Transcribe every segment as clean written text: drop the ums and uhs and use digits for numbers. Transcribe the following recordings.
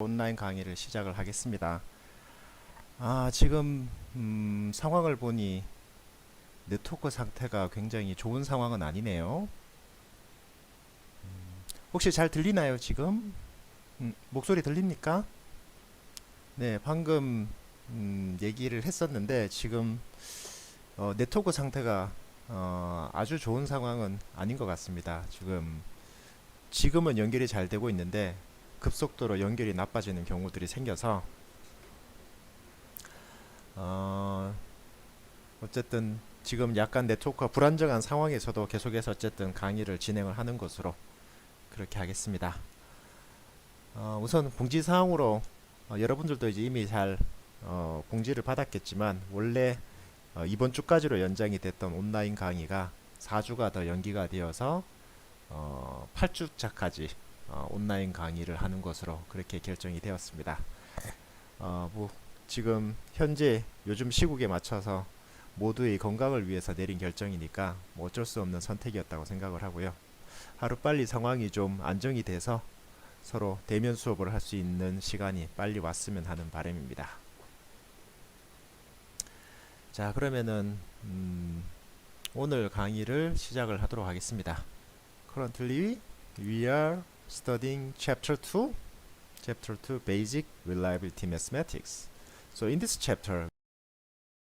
온라인 강의를 시작을 하겠습니다. 지금 상황을 보니 네트워크 상태가 굉장히 좋은 상황은 아니네요. 혹시 잘 들리나요, 지금? 목소리 들립니까? 네, 방금 얘기를 했었는데 지금 네트워크 상태가 아주 좋은 상황은 아닌 것 같습니다. 지금은 연결이 잘 되고 있는데 급속도로 연결이 나빠지는 경우들이 생겨서 어, 어쨌든 지금 약간 네트워크가 불안정한 상황에서도 계속해서 어쨌든 강의를 진행을 하는 것으로 그렇게 하겠습니다. 우선 공지사항으로 여러분들도 이제 이미 잘 공지를 받았겠지만 원래 이번 주까지로 연장이 됐던 온라인 강의가 4주가 더 연기가 되어서 8주차까지 온라인 강의를 하는 것으로 그렇게 결정이 되었습니다. 뭐 지금 현재 요즘 시국에 맞춰서 모두의 건강을 위해서 내린 결정이니까 뭐 어쩔 수 없는 선택이었다고 생각을 하고요. 하루빨리 상황이 좀 안정이 돼서 서로 대면 수업을 할 수 있는 시간이 빨리 왔으면 하는 바람입니다. 자, 그러면은 오늘 강의를 시작을 하도록 하겠습니다. Currently, we are studying Chapter 2 Basic Reliability Mathematics. So in this chapter,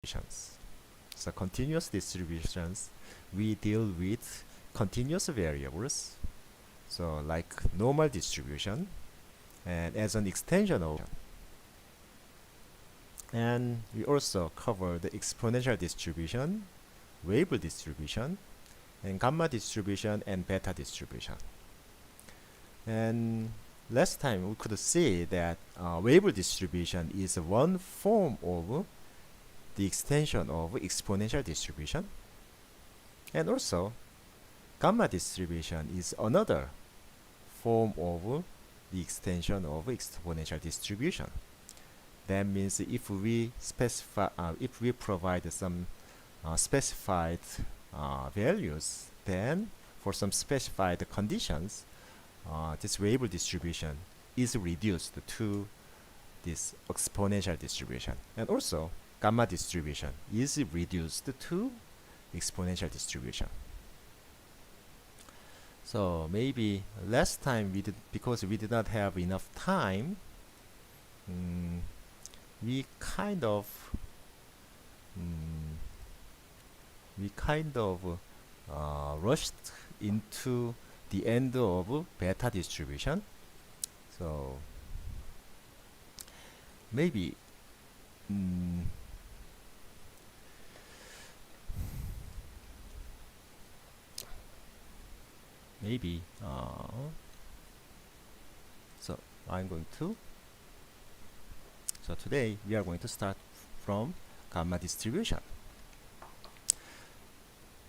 so continuous distributions, we deal with continuous variables, so like normal distribution, and as an extension of, and we also cover the exponential distribution, Weibull distribution, and gamma distribution and beta distribution. And last time we could see that Weibull distribution is one form of the extension of exponential distribution, and also gamma distribution is another form of the extension of exponential distribution. That means if we provide some specified values, then for some specified conditions, this Weibull distribution is reduced to this exponential distribution, and also gamma distribution is reduced to exponential distribution. So maybe last time because we did not have enough time, we kind of rushed into the end of beta distribution. So maybe so I'm going to so today we are going to start from gamma distribution.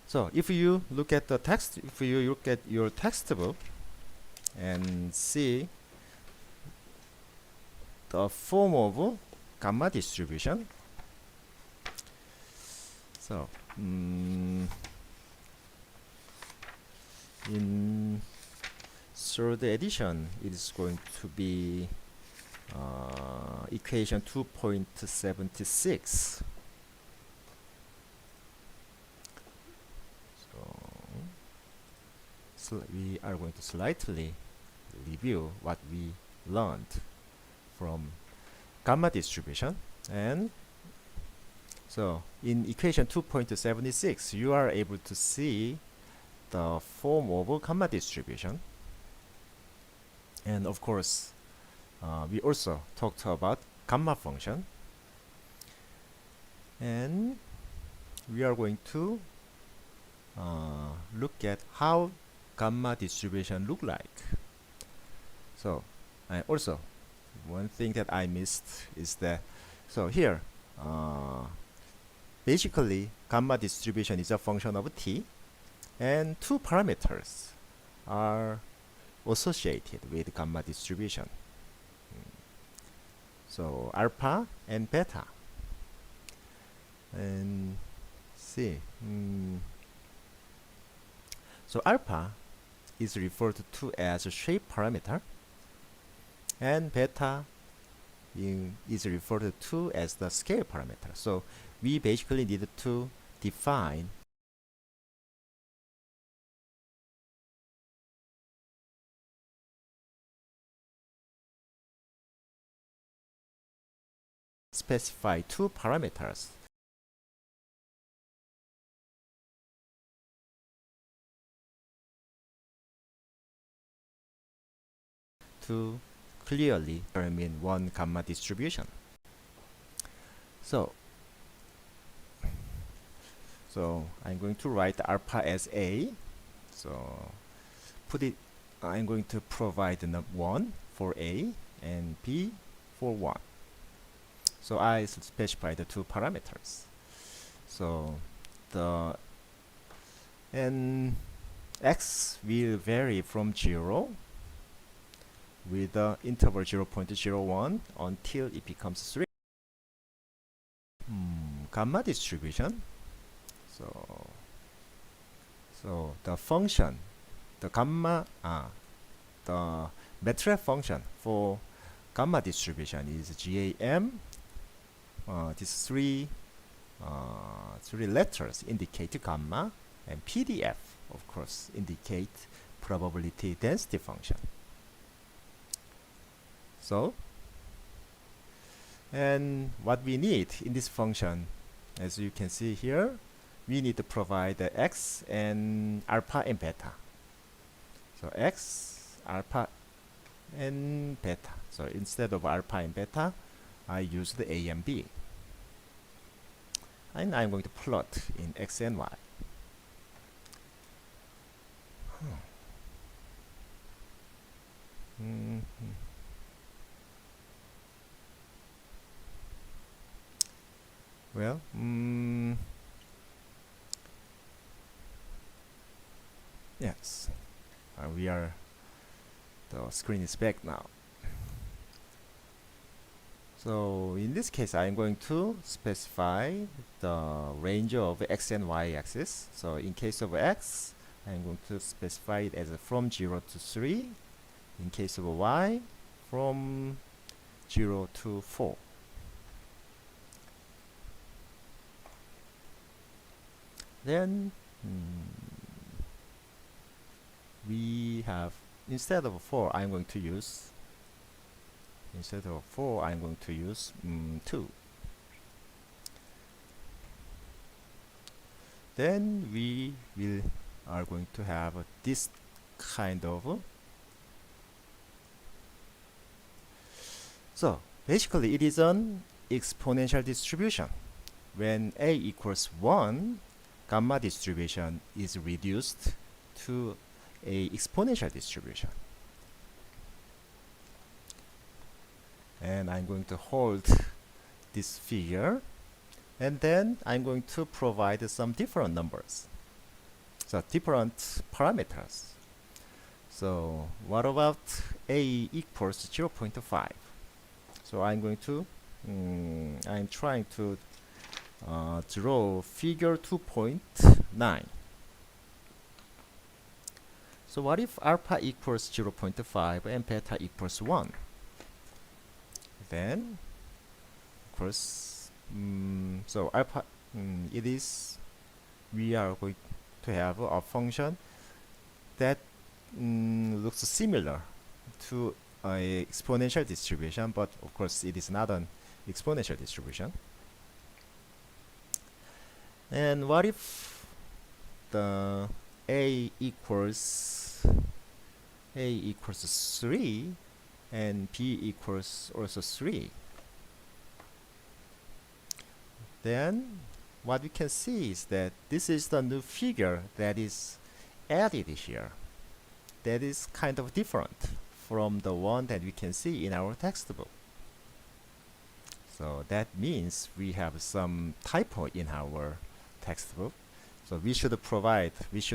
So if you look at the text, if you look at your textbook and see the form of gamma distribution, so in third edition it is going to be equation 2.76. So we are going to slightly review what we learned from gamma distribution. And so in equation 2.76 you are able to see the form of gamma distribution, and of course we also talked about gamma function, and we are going to look at how gamma distribution look like. So also one thing that I missed is that here basically gamma distribution is a function of t, and two parameters are associated with gamma distribution. So alpha and beta. And see, so alpha is referred to as a shape parameter, and beta is referred to as the scale parameter. So we basically need to define specify two parameters to clearly determine one gamma distribution. So I'm going to write alpha as A. So put it, I'm going to provide 1 for A and B for 1. So I specify the two parameters. So the and x will vary from 0 with the interval 0.01 until it becomes 3. Gamma distribution. So the function, the gamma, the metric function for gamma distribution is GAM. These three letters indicate gamma, and PDF, of course, indicate probability density function. So, and what we need in this function, as you can see here, we need to provide the x and alpha and beta. So x, alpha, and beta. So instead of alpha and beta, I use the a and b. And I'm going to plot in x and y. Well, yes, the screen is back now. So in this case, I'm going to specify the range of x and y axis. So in case of x, I'm going to specify it as from 0 to 3. In case of y, from 0 to 4. Then we have, instead of 4, I'm going to use 2. Then we are going to have this kind of. So basically it is an exponential distribution. When a equals 1, gamma distribution is reduced to a exponential distribution. And I'm going to hold this figure, and then I'm going to provide some different numbers, so different parameters. So what about a equals 0.5? So I'm going to I'm trying to draw figure 2.9. So what if alpha equals 0.5 and beta equals 1? Then, of course, so alpha, we are going to have a function that looks similar to an exponential distribution, but of course it is not an exponential distribution. And what if the a equals 3 and b equals also 3? Then what we can see is that this is the new figure that is added here. That is kind of different from the one that we can see in our textbook. So that means we have some typo in our textbook. So we should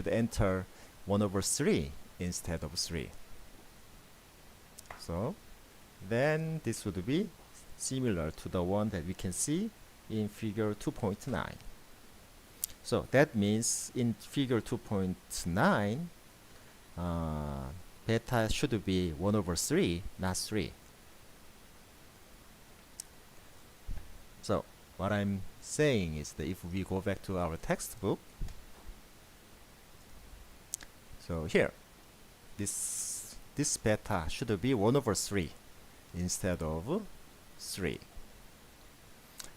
enter 1/3 instead of 3. So then this would be similar to the one that we can see in figure 2.9. So that means in figure 2.9, beta should be 1/3, not 3. what I'm saying is that if we go back to our textbook, so here, this beta should be 1 over 3 instead of 3.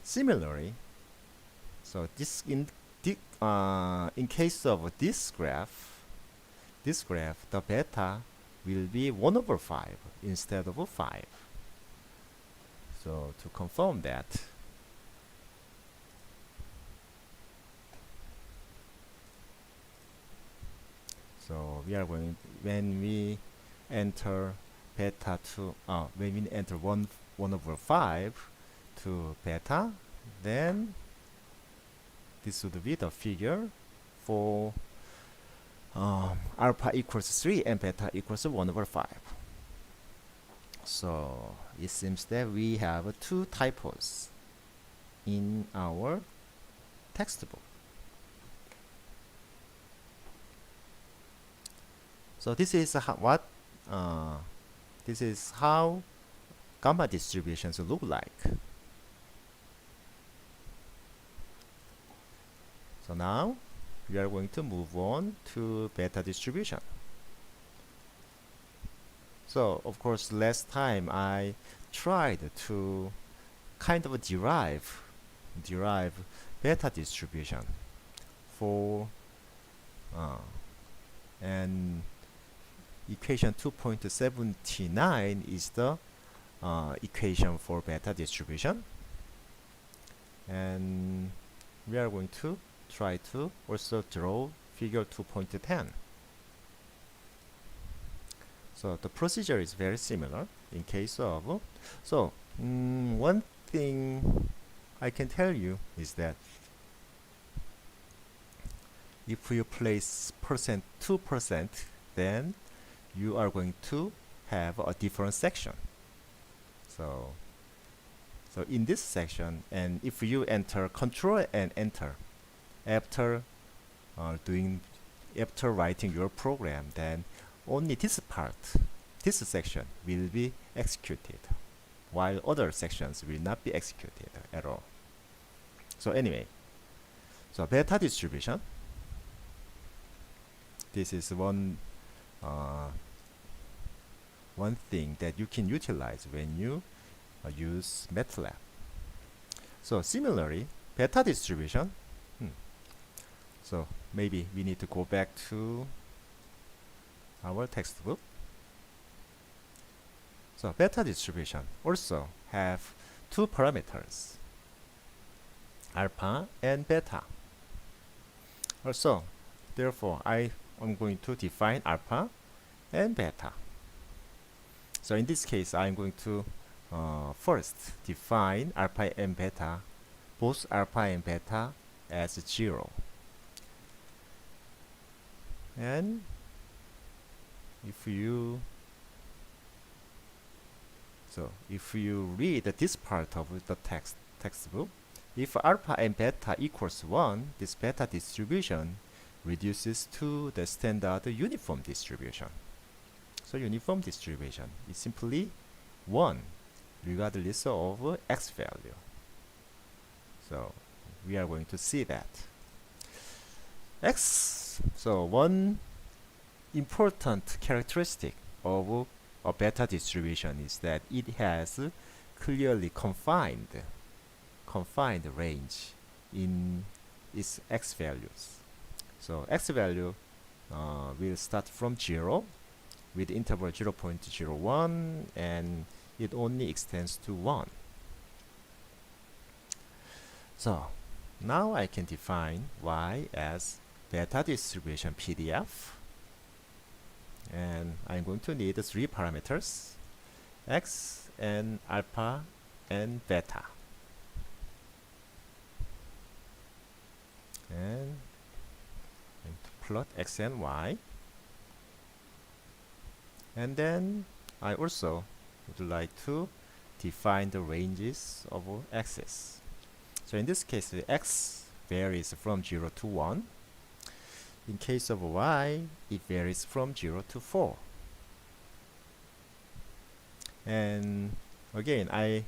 Similarly, so this in case of this graph, the beta will be 1 over 5 instead of 5. So to confirm that, so we are going, when we enter beta to when we enter 1 over 5 to beta, then this would be the figure for alpha equals 3 and beta equals 1 over 5. So it seems that we have 2 typos in our textbook. So this is how gamma distributions look like. So now we are going to move on to beta distribution. So of course last time I tried to kind of derive beta distribution for and equation 2.79 is the equation for beta distribution, and we are going to try to also draw figure 2.10. So the procedure is very similar in case of, so one thing I can tell you is that if you place percent 2%, then you are going to have a different section. So in this section, and if you enter control and enter after writing your program, then only this section will be executed, while other sections will not be executed at all. So anyway, so beta distribution, this is one thing that you can utilize when you use MATLAB. So similarly, beta distribution, so maybe we need to go back to our textbook. So beta distribution also have 2 parameters, alpha and beta. Also, therefore, I am going to define alpha and beta. So in this case, I'm going to first define alpha and beta, both alpha and beta as 0. And if you read this part of the textbook, if alpha and beta equals 1, this beta distribution reduces to the standard uniform distribution. So uniform distribution is simply 1 regardless of x value. So we are going to see that x. So one important characteristic of a beta distribution is that it has clearly confined range in its x values. So x value will start from 0 with interval 0.01, and it only extends to 1. So now I can define y as beta distribution PDF, and I'm going to need 3 parameters, x and alpha and beta. And I'm going to plot x and y. And then I also would like to define the ranges of x's. So in this case, the x varies from 0 to 1. In case of y, it varies from 0 to 4. And again, I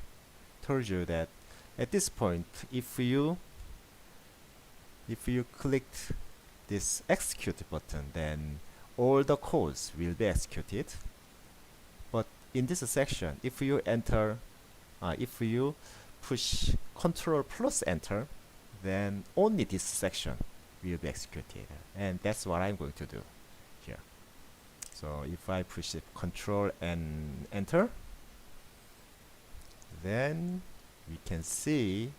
told you that at this point, if you clicked this execute button, then all the codes will be executed. But in this section, if you push Control plus Enter, then only this section will be executed, and that's what I'm going to do here. So if I push Control and Enter, then we can see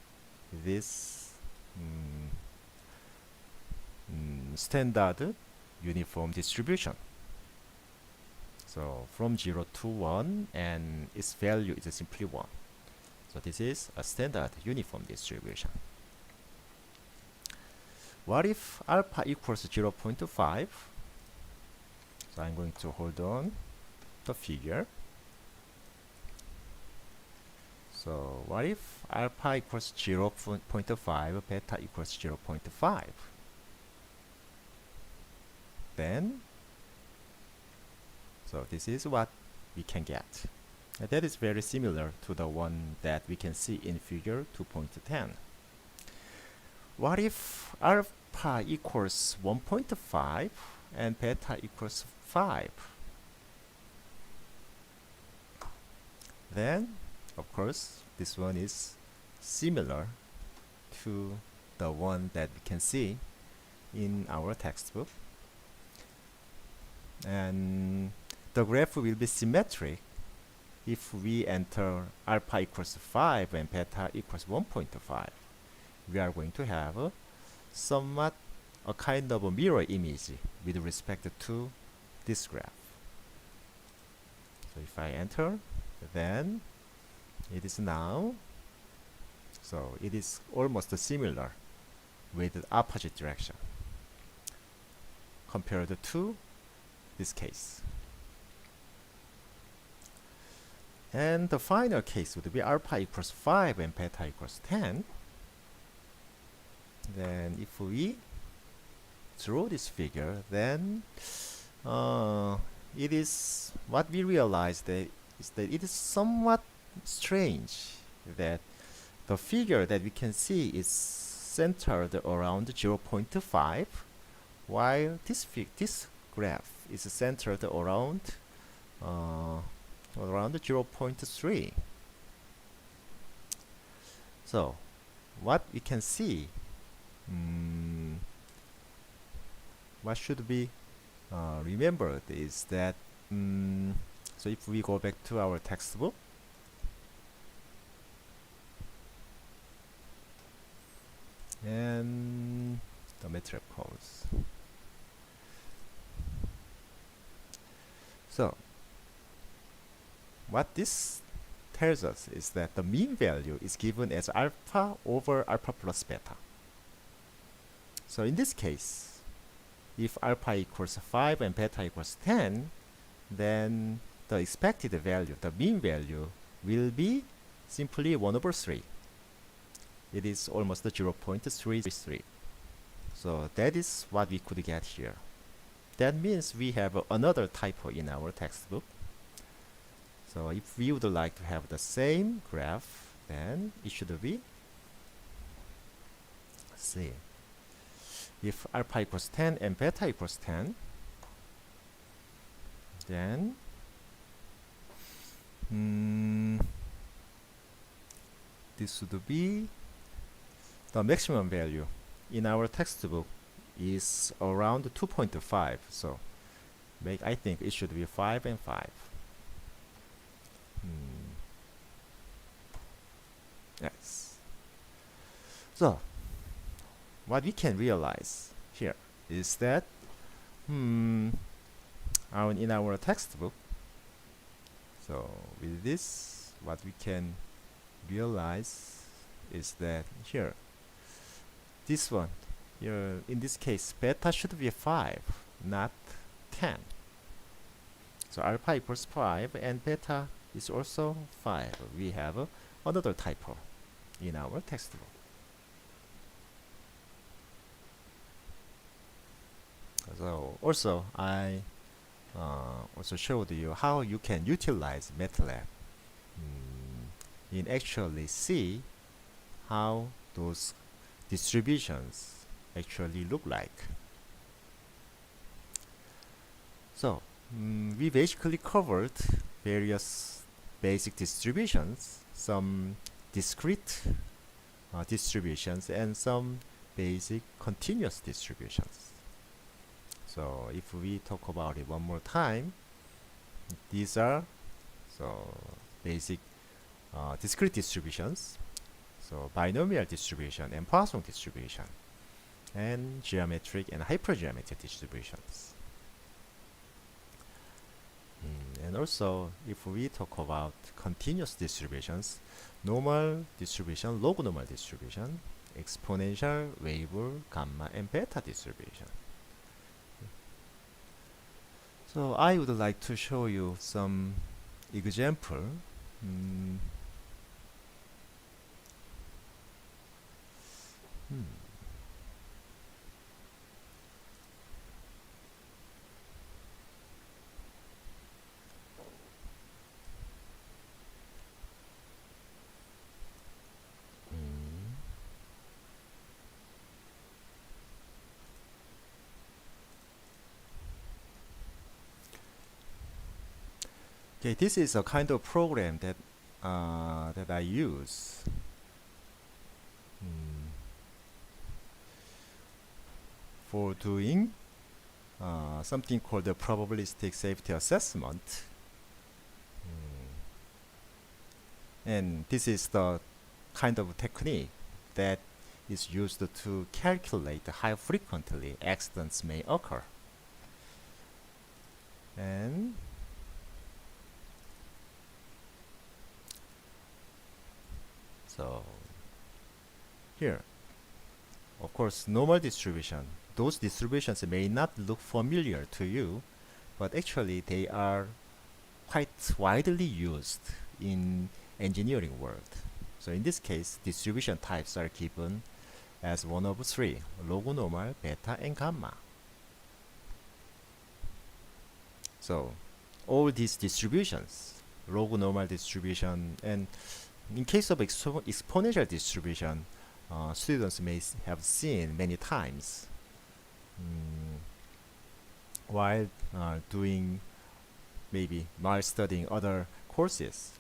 this standard uniform distribution. So from 0 to 1, and its value is simply 1. So this is a standard uniform distribution. What if alpha equals 0.5? So I'm going to hold on the figure. So what if alpha equals 0.5, beta equals 0.5? Then, so this is what we can get. And that is very similar to the one that we can see in figure 2.10. What if alpha equals 1.5 and beta equals 5? Then, of course, this one is similar to the one that we can see in our textbook. And the graph will be symmetric if we enter alpha equals 5 and beta equals 1.5. We are going to have somewhat a kind of a mirror image with respect to this graph. So if I enter, then it is now, so it is almost similar with the opposite direction compared to this case. And the final case would be alpha equals 5 and beta equals 10. Then if we draw this figure, then it is what we realized is that it is somewhat strange that the figure that we can see is centered around 0.5, while this graph is centered around 0.3. So what we can see, what should be remembered is that so if we go back to our textbook, and the MATLAB codes. So what this tells us is that the mean value is given as alpha over alpha plus beta. So in this case, if alpha equals 5 and beta equals 10, then the expected value, the mean value, will be simply 1 over 3. It is almost 0.33. So that is what we could get here. That means we have another typo in our textbook. So if we would like to have the same graph, then it should be, let's see, if alpha equals 10 and beta equals 10, then this would be the maximum value in our textbook is around 2.5. So I think it should be 5 and 5. Yes. So what we can realize here is that in our textbook, so with this, what we can realize is that here, this one here, in this case, beta should be 5, not 10. So alpha equals 5 and beta is also 5. We have another typo in our textbook. So also I also showed you how you can utilize MATLAB in actually see how those distributions actually look like. So we basically covered various basic distributions, some discrete distributions, and some basic continuous distributions. So if we talk about it one more time, these are basic discrete distributions, so binomial distribution and Poisson distribution, and geometric and hypergeometric distributions. And also, if we talk about continuous distributions, normal distribution, log normal distribution, exponential, Weibull, gamma, and beta distribution. So I would like to show you some example. Hmm. Okay, this is a kind of program that I use for doing something called the probabilistic safety assessment. And this is the kind of technique that is used to calculate how frequently accidents may occur. And so here, of course, normal distribution, those distributions may not look familiar to you, but actually they are quite widely used in engineering world. So in this case, distribution types are given as one of three: log normal, beta, and gamma. So all these distributions, log normal distribution, and in case of exponential distribution, students may have seen many times while studying other courses.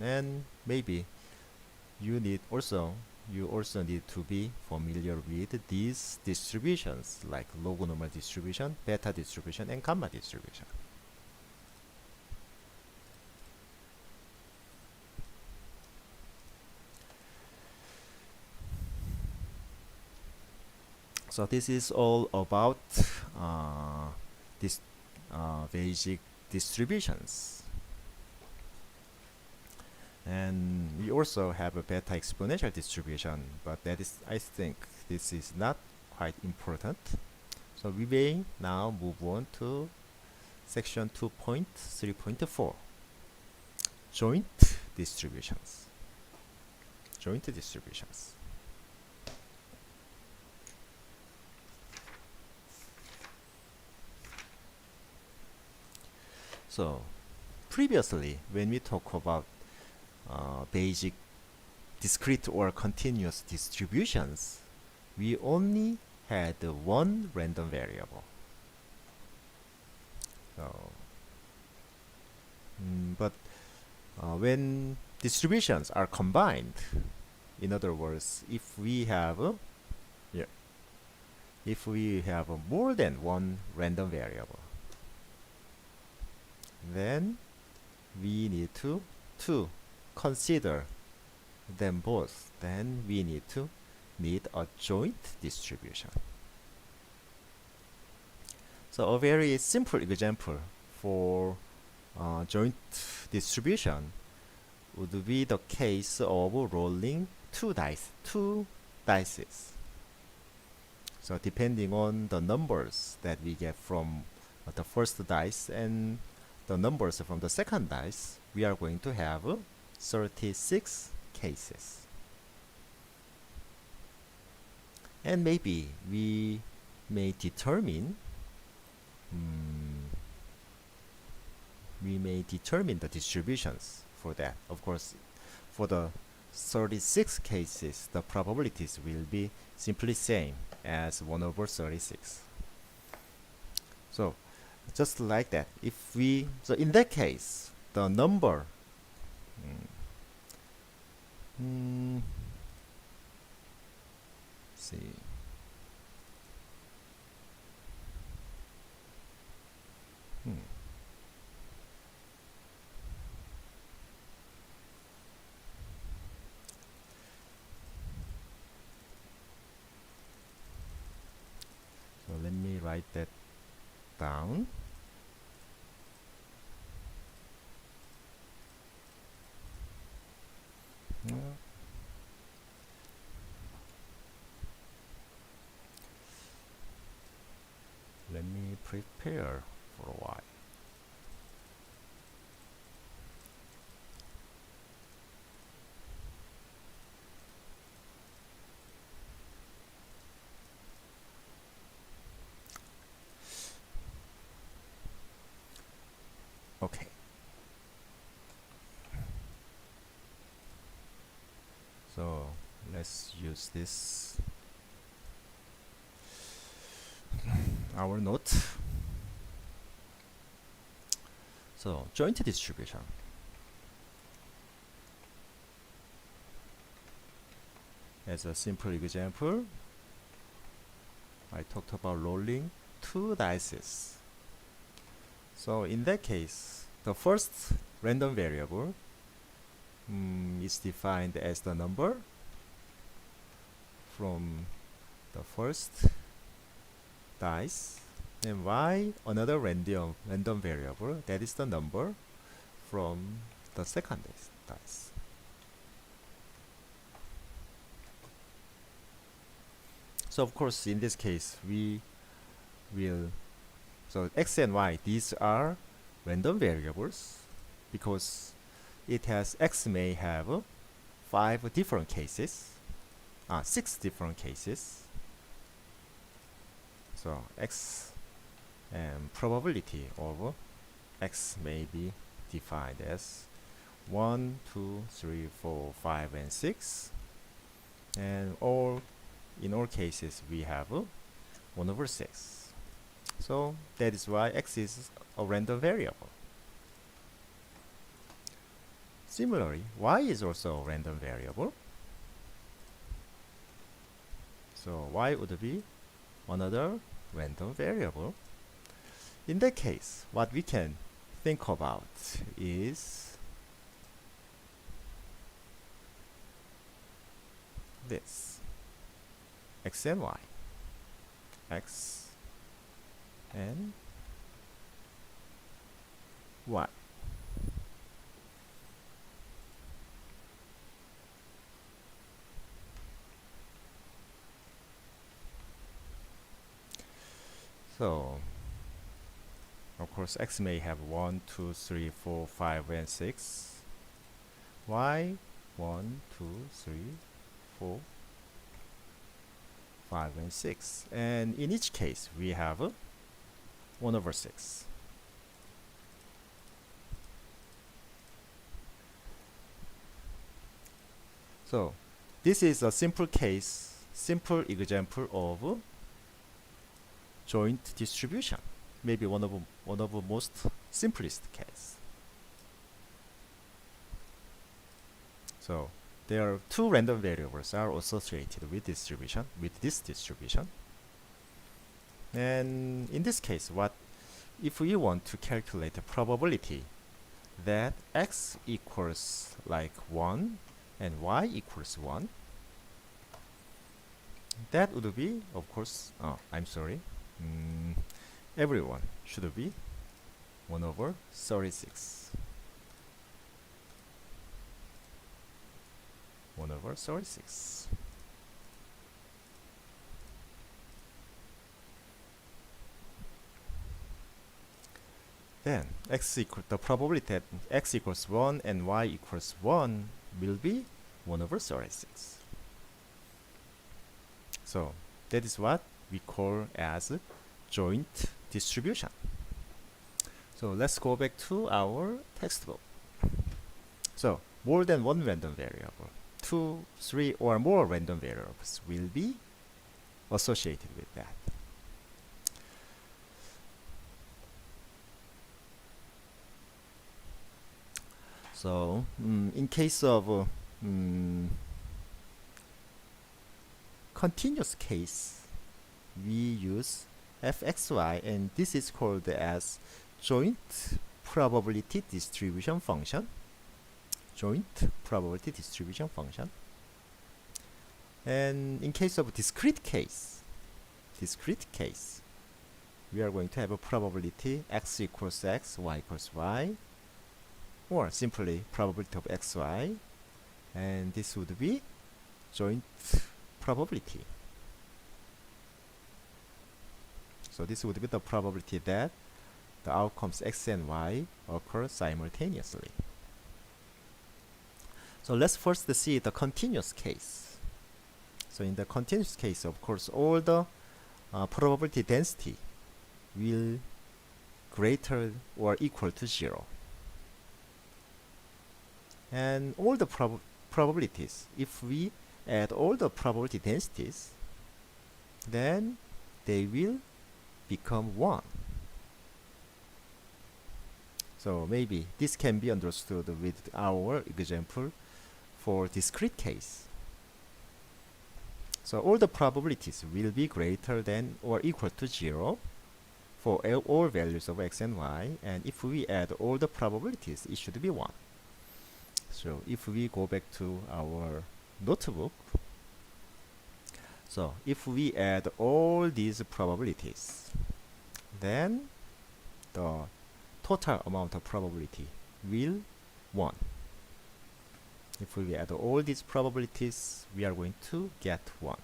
And maybe you also need to be familiar with these distributions like log normal distribution, beta distribution, and gamma distribution. So this is all about this basic distributions. And we also have a beta exponential distribution, but I think this is not quite important. So we may now move on to section 2.3.4, joint distributions. Joint distributions. So previously, when we talk about basic discrete or continuous distributions, we only had one random variable. So, but when distributions are combined, in other words, if we have more than one random variable, then we need to consider them both. Then we need a joint distribution. So a very simple example for joint distribution would be the case of rolling two dices. So depending on the numbers that we get from the first dice and the numbers from the second dice, we are going to have 36 cases. And maybe we may determine the distributions for that. Of course, for the 36 cases, the probabilities will be simply same as 1 over 36. So just like that, so in that case, the number see so let me write that down. Let me prepare for a while. Okay. So let's use this our note. So joint distribution. As a simple example, I talked about rolling 2 dice. So in that case, the first random variable is defined as the number from the first dice, and y another random variable, that is the number from the second dice. So of course in this case we will, so x and y, these are random variables because x may have 5 different cases, 6 different cases. So x and probability of x may be defined as 1, 2, 3, 4, 5, and 6, and in all cases we have 1 over 6. So that is why x is a random variable. Similarly, y is also a random variable. So y would be another random variable. In that case, what we can think about is this: x and y, x and y. So of course x may have 1, 2, 3, 4, 5, and 6. Y 1, 2, 3, 4, 5, and 6. And in each case we have 1 over 6. So this is a simple example of joint distribution. Maybe one of the most simplest case. So there are 2 random variables are associated with this distribution. And in this case, if we want to calculate the probability that x equals like 1 and y equals 1, that would be, of course, everyone should be 1 over 36. 1 over 36. Then the probability that x equals 1 and y equals 1 will be 1 over 36. So that is what we call as joint distribution. So let's go back to our textbook. So more than one random variable, 2, 3 or more random variables will be associated with that. So in case of continuous case, we use fxy, and this is called as joint probability distribution function. Joint probability distribution function. And in case of discrete case, we are going to have a probability x equals x, y equals y, or simply probability of xy, and this would be joint probability. So this would be the probability that the outcomes x and y occur simultaneously. So let's first see the continuous case. So in the continuous case, of course, all the probability density will greater or equal to 0. And all the probabilities, if we add all the probability densities, then they will become 1. So maybe this can be understood with our example for discrete case. So all the probabilities will be greater than or equal to 0 for all values of x and y, and if we add all the probabilities, it should be 1. So if we go back to our notebook, so if we add all these probabilities, then the total amount of probability will 1. If we add all these probabilities, we are going to get 1.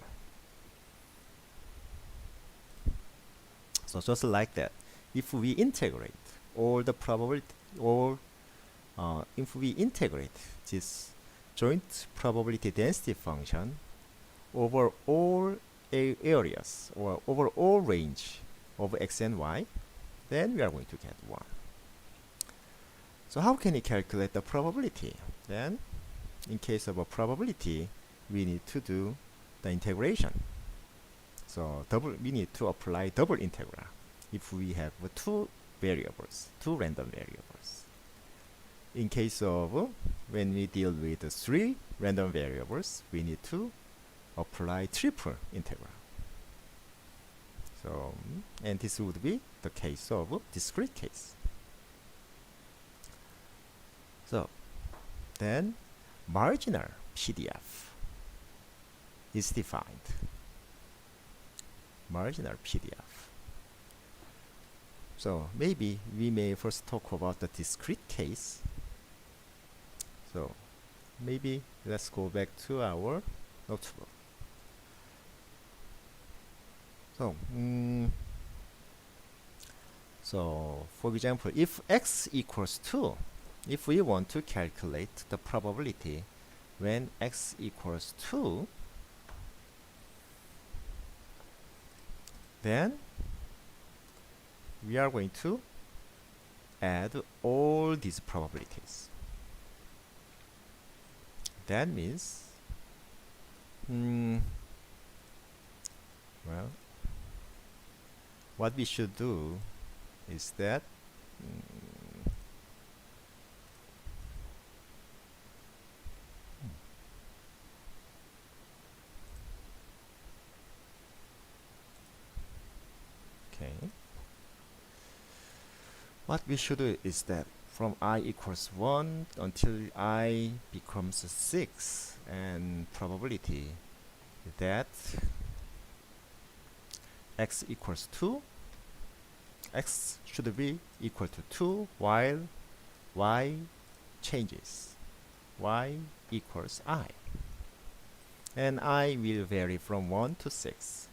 So just like that, if we integrate all the probability, or if we integrate this joint probability density function over all areas or over all range of x and y, then we are going to get 1. So how can we calculate the probability? Then in case of a probability, we need to do the integration. So we need to apply double integral if we have two random variables. In case of when we deal with 3 random variables, we need to apply triple integral. So, and this would be the case of discrete case. So then marginal PDF is defined. Marginal PDF. So maybe we may first talk about the discrete case. So maybe let's go back to our notebook. So for example, if x equals 2, if we want to calculate the probability when x equals 2, then we are going to add all these probabilities. That means, well, what we should do is that what we should do is that from I equals 1 until I becomes 6, and probability that x equals 2, x should be equal to 2 while y changes, y equals I, and I will vary from 1 to 6.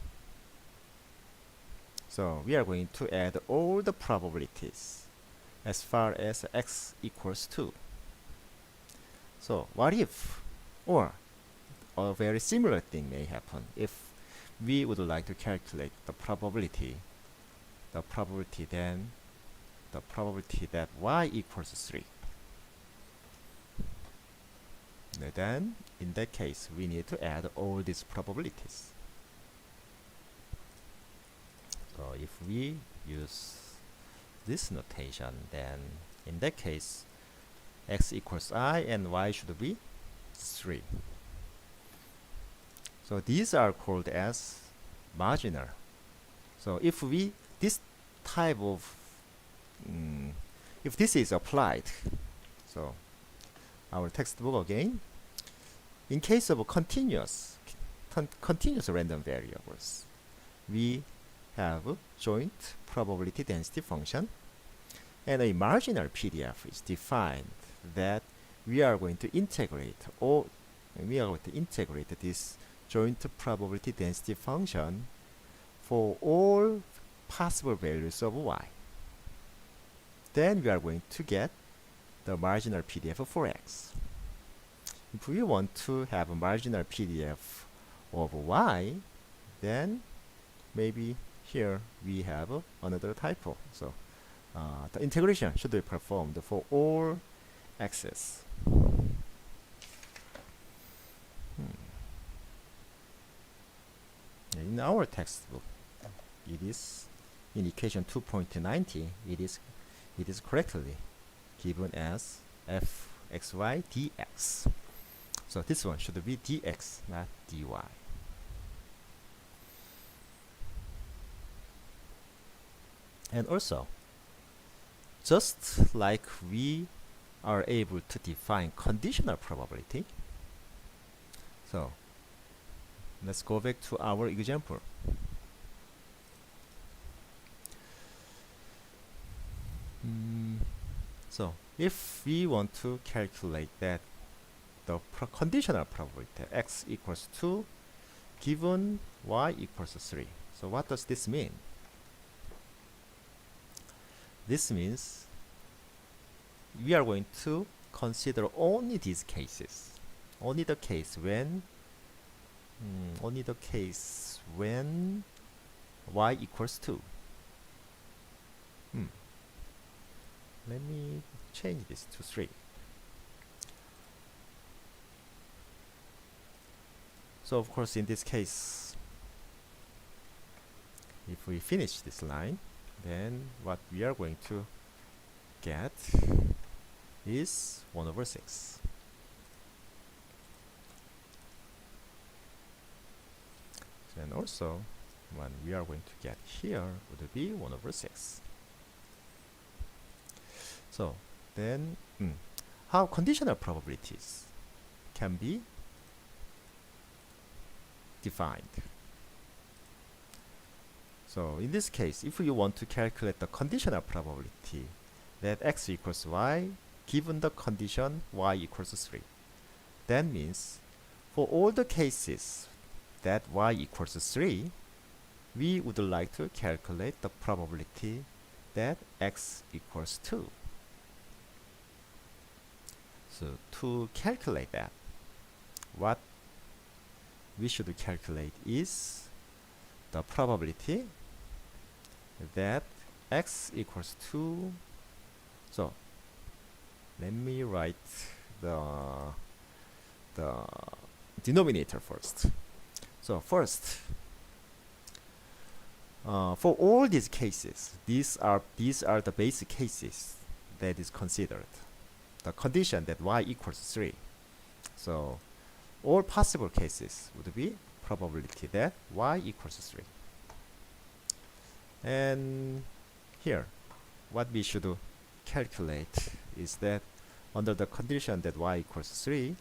So we are going to add all the probabilities as far as x equals 2. So what if, or a very similar thing may happen if we would like to calculate the probability that y equals 3. then in that case we need to add all these probabilities. So if we use this notation, then in that case x equals I and y should be 3. So these are called as marginal. So if we this type of if this is applied, so our textbook again, in case of continuous random variables, we have joint probability density function, and a marginal PDF is defined that we are going to integrate this joint probability density function for all possible values of y. Then we are going to get the marginal PDF for x. If we want to have a marginal PDF of y, then maybe here we have another typo. So the integration should be performed for all x's. In our textbook, it is in equation 2.90. It is correctly given as fxy dx. So this one should be dx, not dy. And also, just like we are able to define conditional probability, so let's go back to our example. So if we want to calculate that the conditional probability x equals 2 given y equals 3. So what does this mean? This means we are going to consider only these cases. Only the case when y equals 2. Let me change this to 3. So of course in this case, if we finish this line, then what we are going to get is 1/6. And also what we are going to get here would be 1/6. So then how conditional probabilities can be defined. So in this case, if you want to calculate the conditional probability that x equals y given the condition y equals 3, that means for all the cases that y equals 3, we would like to calculate the probability that x equals 2. So to calculate that, what we should calculate is the probability that x equals 2. So let me write the denominator first. So first, for all these cases, these are the basic cases that is considered. The condition that y equals 3. So all possible cases would be probability that y equals 3. And here, what we should calculate is that under the condition that y equals 3,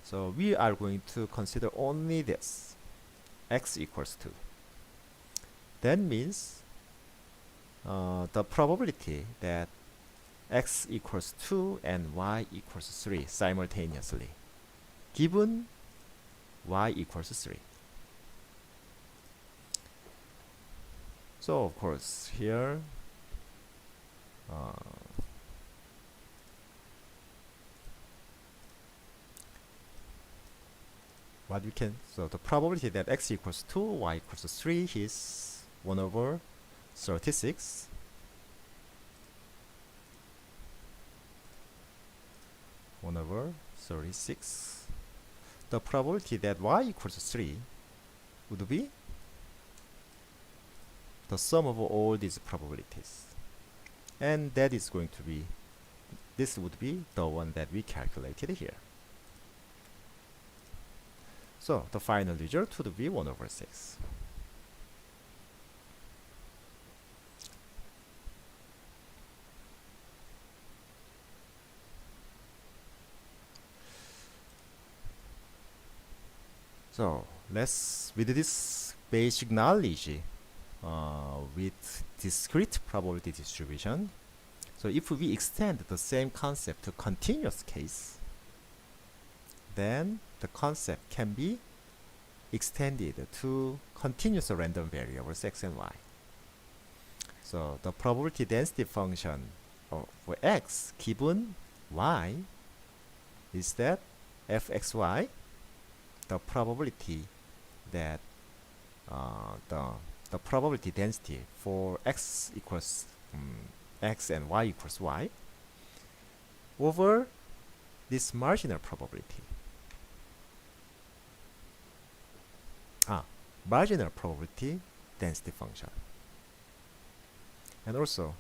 so we are going to consider only this, x equals 2. That means the probability that x equals 2 and y equals 3 simultaneously given y equals 3. So of course here what we can, so the probability that x equals 2, y equals 3 is 1/36. 36. The probability that y equals 3 would be the sum of all these probabilities. And that is going to be, this would be the one that we calculated here. So the final result would be 1 over 6. So let's, with this basic knowledge, with discrete probability distribution, so if we extend the same concept to continuous case, then the concept can be extended to continuous random variables x and y. So the probability density function for x given y is that fxy, the probability that the probability density for x equals x and y equals y over this marginal probability. Marginal probability density function. And also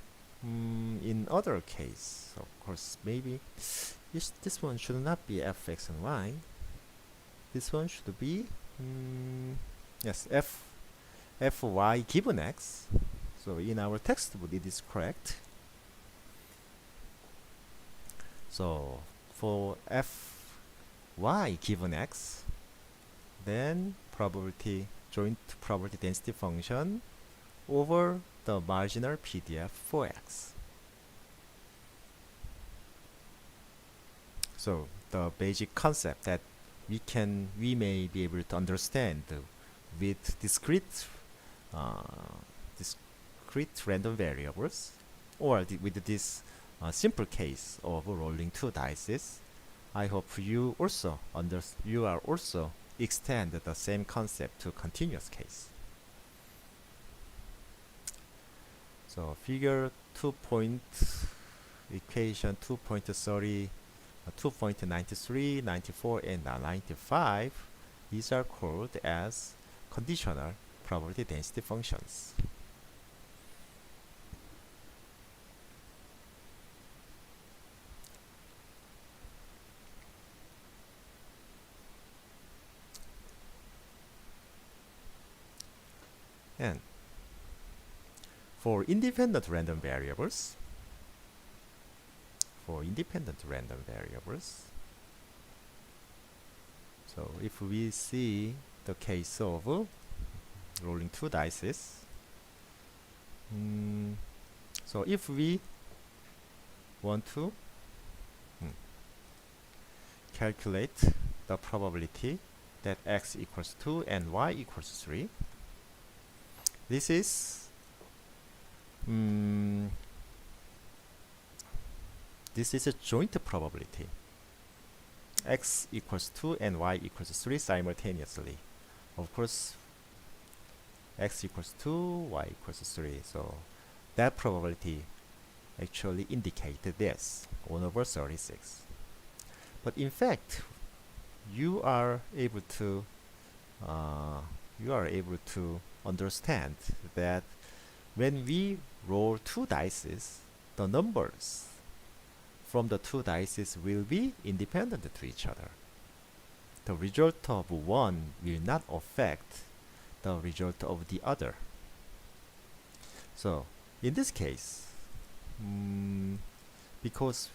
in other case, of course, maybe this one should not be fx and y. This one should be yes, fy given x. So in our textbook it is correct. So for fy given x, then joint probability density function over the marginal PDF for x. So the basic concept that we may be able to understand with discrete random variables, or with this simple case of rolling 2 dice. I hope you are also extend the same concept to continuous case. So figure 2 equation 2.30, 2.93, 94, and 95, these are called as conditional probability density functions. And for independent random variables, so if we see the case of rolling 2 dice, so if we want to calculate the probability that x equals 2 and y equals 3, this is a joint probability. X equals 2 and y equals 3 simultaneously. Of course, x equals 2, y equals 3. So that probability actually indicated this, 1 over 36. But in fact, you are able to understand that when we roll 2 dice, the numbers from the 2 dice will be independent to each other. The result of one will not affect the result of the other. So in this case, because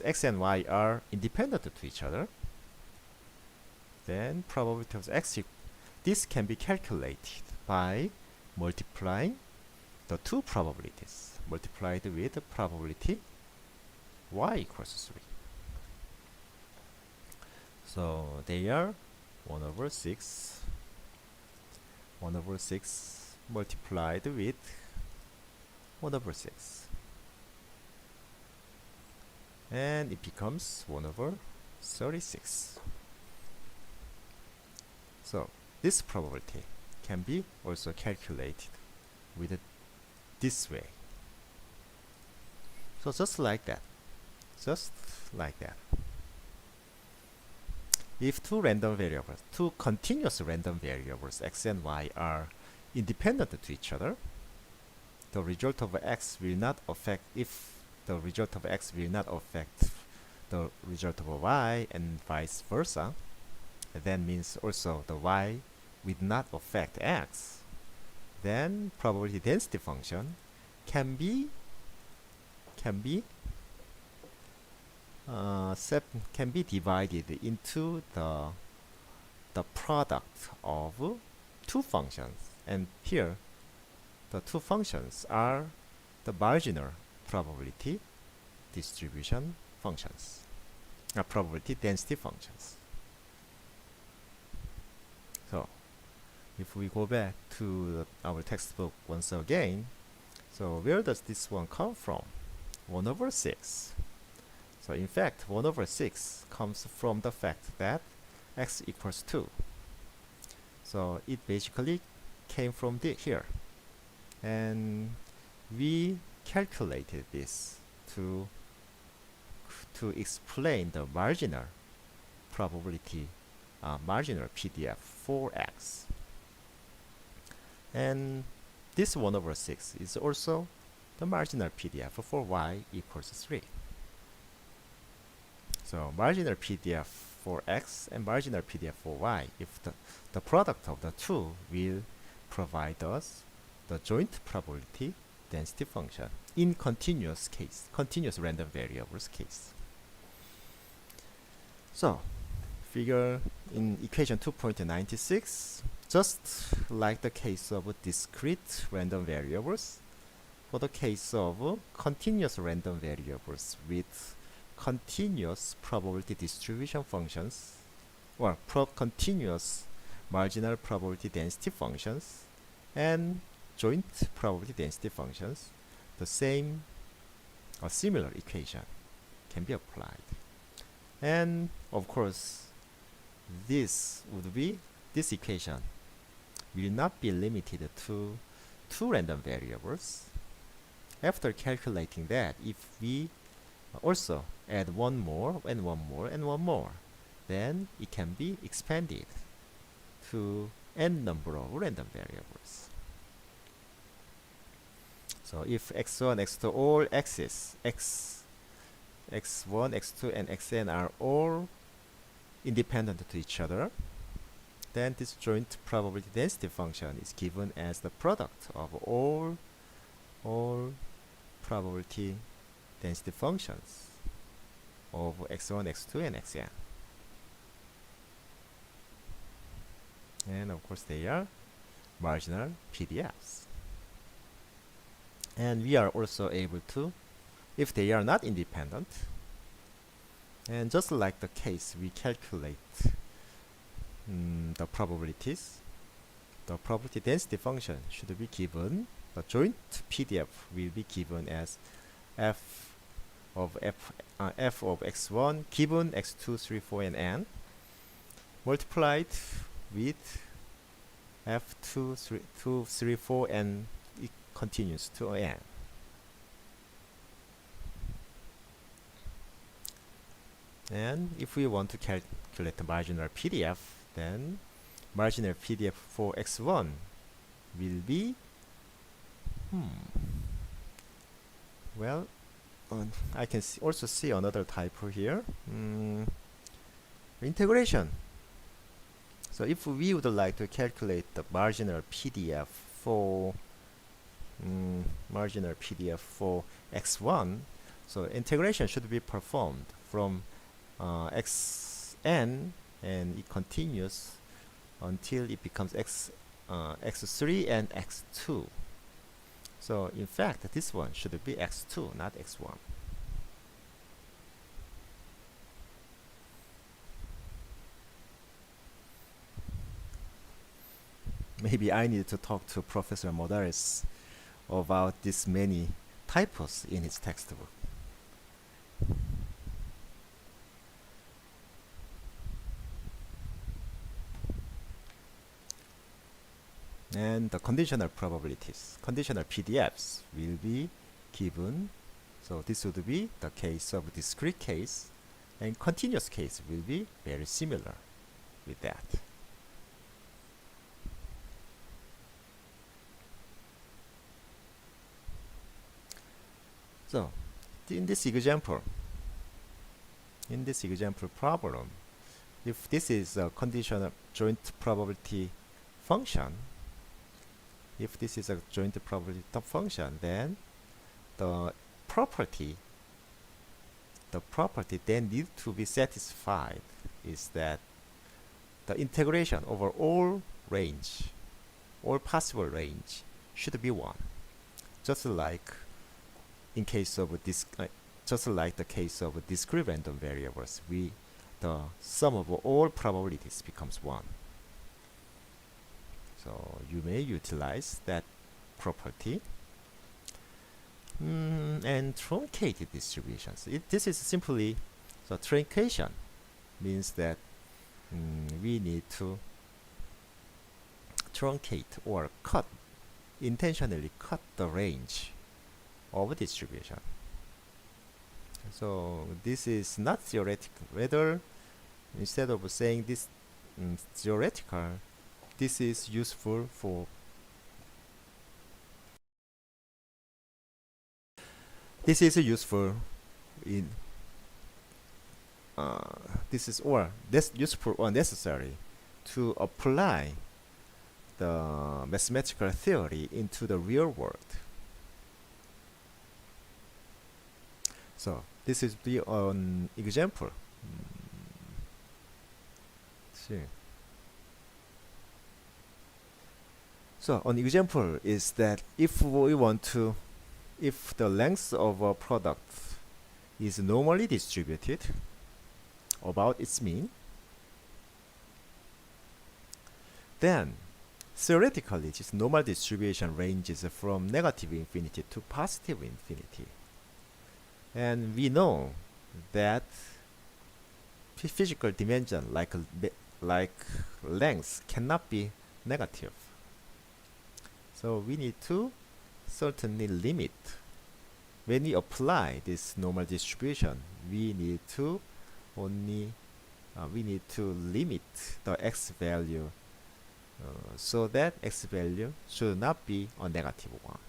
x and y are independent to each other, then probability of x, this can be calculated by multiplying the 2 probabilities multiplied with the probability y equals 3. So they are 1 over 6 multiplied with 1 over 6, and it becomes 1 over 36. So this probability can be also calculated with this way. So just like that. just like that. If two random variables, two continuous random variables x and y are independent to each other, the result of x will not affect if the result of x will not affect the result of y and vice versa. That means also the y will not affect x. Then probability density function can be divided into the product of two functions, and here the two functions are the marginal probability distribution functions, probability density functions. So if we go back to our textbook once again, so where does this one come from? 1 over 6. So in fact 1 over 6 comes from the fact that x equals 2. So it basically came from here, and we calculated this to explain the marginal probability, marginal PDF for x. And this 1 over 6 is also the marginal PDF for y equals 3. So marginal PDF for x and marginal PDF for y, if the product of the two will provide us the joint probability density function in continuous random variables case. So figure in equation 2.96, just like the case of discrete random variables, for the case of continuous random variables with continuous probability distribution functions, or continuous marginal probability density functions and joint probability density functions, the same or similar equation can be applied. And of course, this equation will not be limited to two random variables. After calculating that, if we also add one more and one more and one more, then it can be expanded to n number of random variables. So if x1, x2, all x's, x1, x2, and xn are all independent to each other, then this joint probability density function is given as the product of all probability density functions of x1, x2, and xn. And of course they are marginal PDFs. And we are also able to, if they are not independent, and just like the case we calculate the probabilities, the probability density function should be given, the joint PDF will be given as f of x1 given x2, 3, 4, and n multiplied with f2, 3, 4, and it continues to n. And if we want to calculate the marginal PDF, then marginal PDF for x1 will be well, I can also see another typo here. Integration. So if we would like to calculate the marginal PDF for x1, so integration should be performed from xn, and it continues until it becomes x3 and x2. So in fact this one should be x2, not x1. Maybe I need to talk to Professor Modares about this many typos in his textbook. And the conditional probabilities, conditional PDFs will be given So this would be the case of discrete case, and continuous case will be very similar with that. So in this example problem, if this is a conditional joint probability function, then the property then need to be satisfied is that the integration over all possible range should be 1, just like in case of this, just like the case of discrete random variables, the sum of all probabilities becomes 1. So you may utilize that property. And truncated distributions. This is simply, so truncation means that we need to truncate or intentionally cut the range of distribution. So this is not theoretical. Whether instead of saying this theoretical, this is useful for in this useful or necessary to apply the mathematical theory into the real world. So this is the example. See. So an example is that if the length of a product is normally distributed about its mean, then theoretically this normal distribution ranges from negative infinity to positive infinity. And we know that physical dimension like length cannot be negative. So we need to certainly limit. When we apply this normal distribution, we need to limit the x value so that x value should not be a negative one.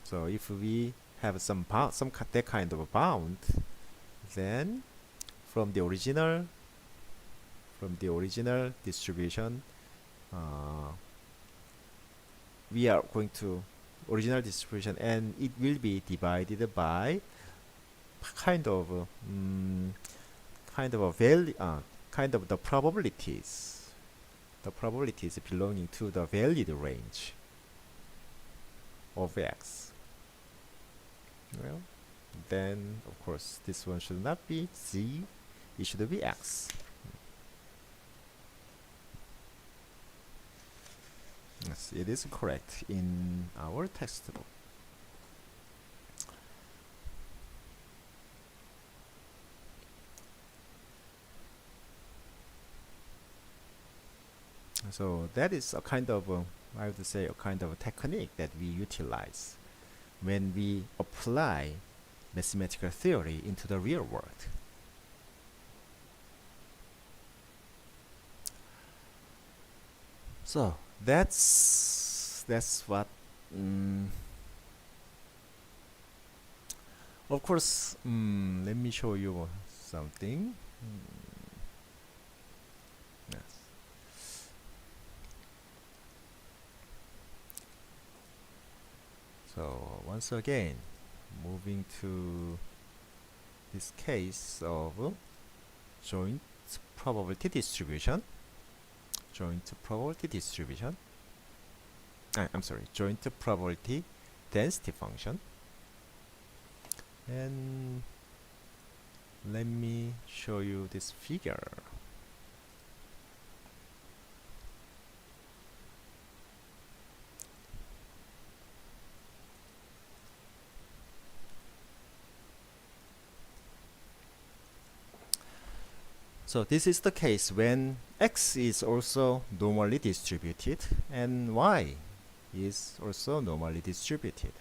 So if we have that kind of bound, then from the original distribution, we are going to original distribution, and it will be divided by kind of the probabilities belonging to the valid range of x. Well, then of course this one should not be z, it should be x. Yes, it is correct in our textbook. So that is a kind of I would say a kind of a technique that we utilize when we apply mathematical theory into the real world. So that's what of course let me show you something. Yes. So once again, moving to this case of joint probability distribution. Joint probability density function. And let me show you this figure. So this is the case when x is also normally distributed and y is also normally distributed.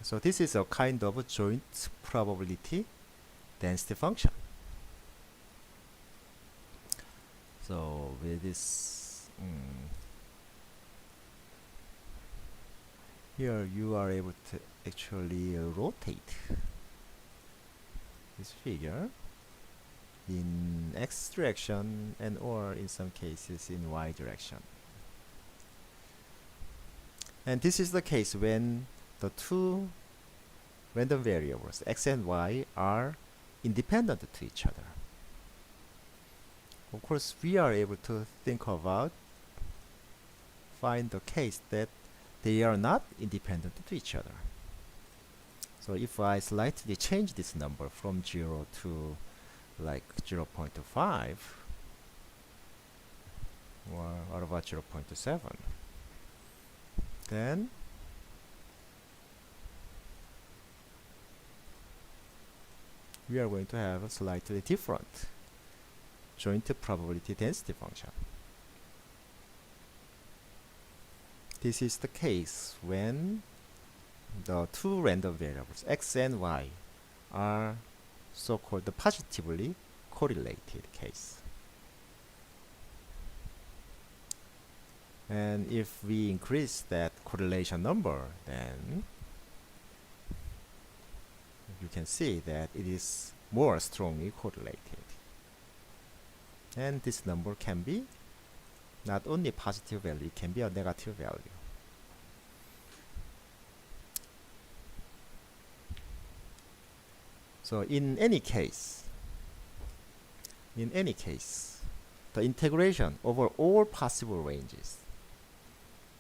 So this is a kind of joint probability density function. So with this, here you are able to actually rotate this figure in x direction and or in some cases in y direction. And this is the case when the two random variables x and y are independent to each other. Of course, we are able to think about find the case that they are not independent to each other. So if I slightly change this number from 0 to like 0.5 or what about 0.7, then we are going to have a slightly different joint probability density function. This is the case when the two random variables x and y are so-called positively correlated case. And if we increase that correlation number, then you can see that it is more strongly correlated. And this number can be not only positive value, it can be a negative value. So in any case, the integration over all possible ranges.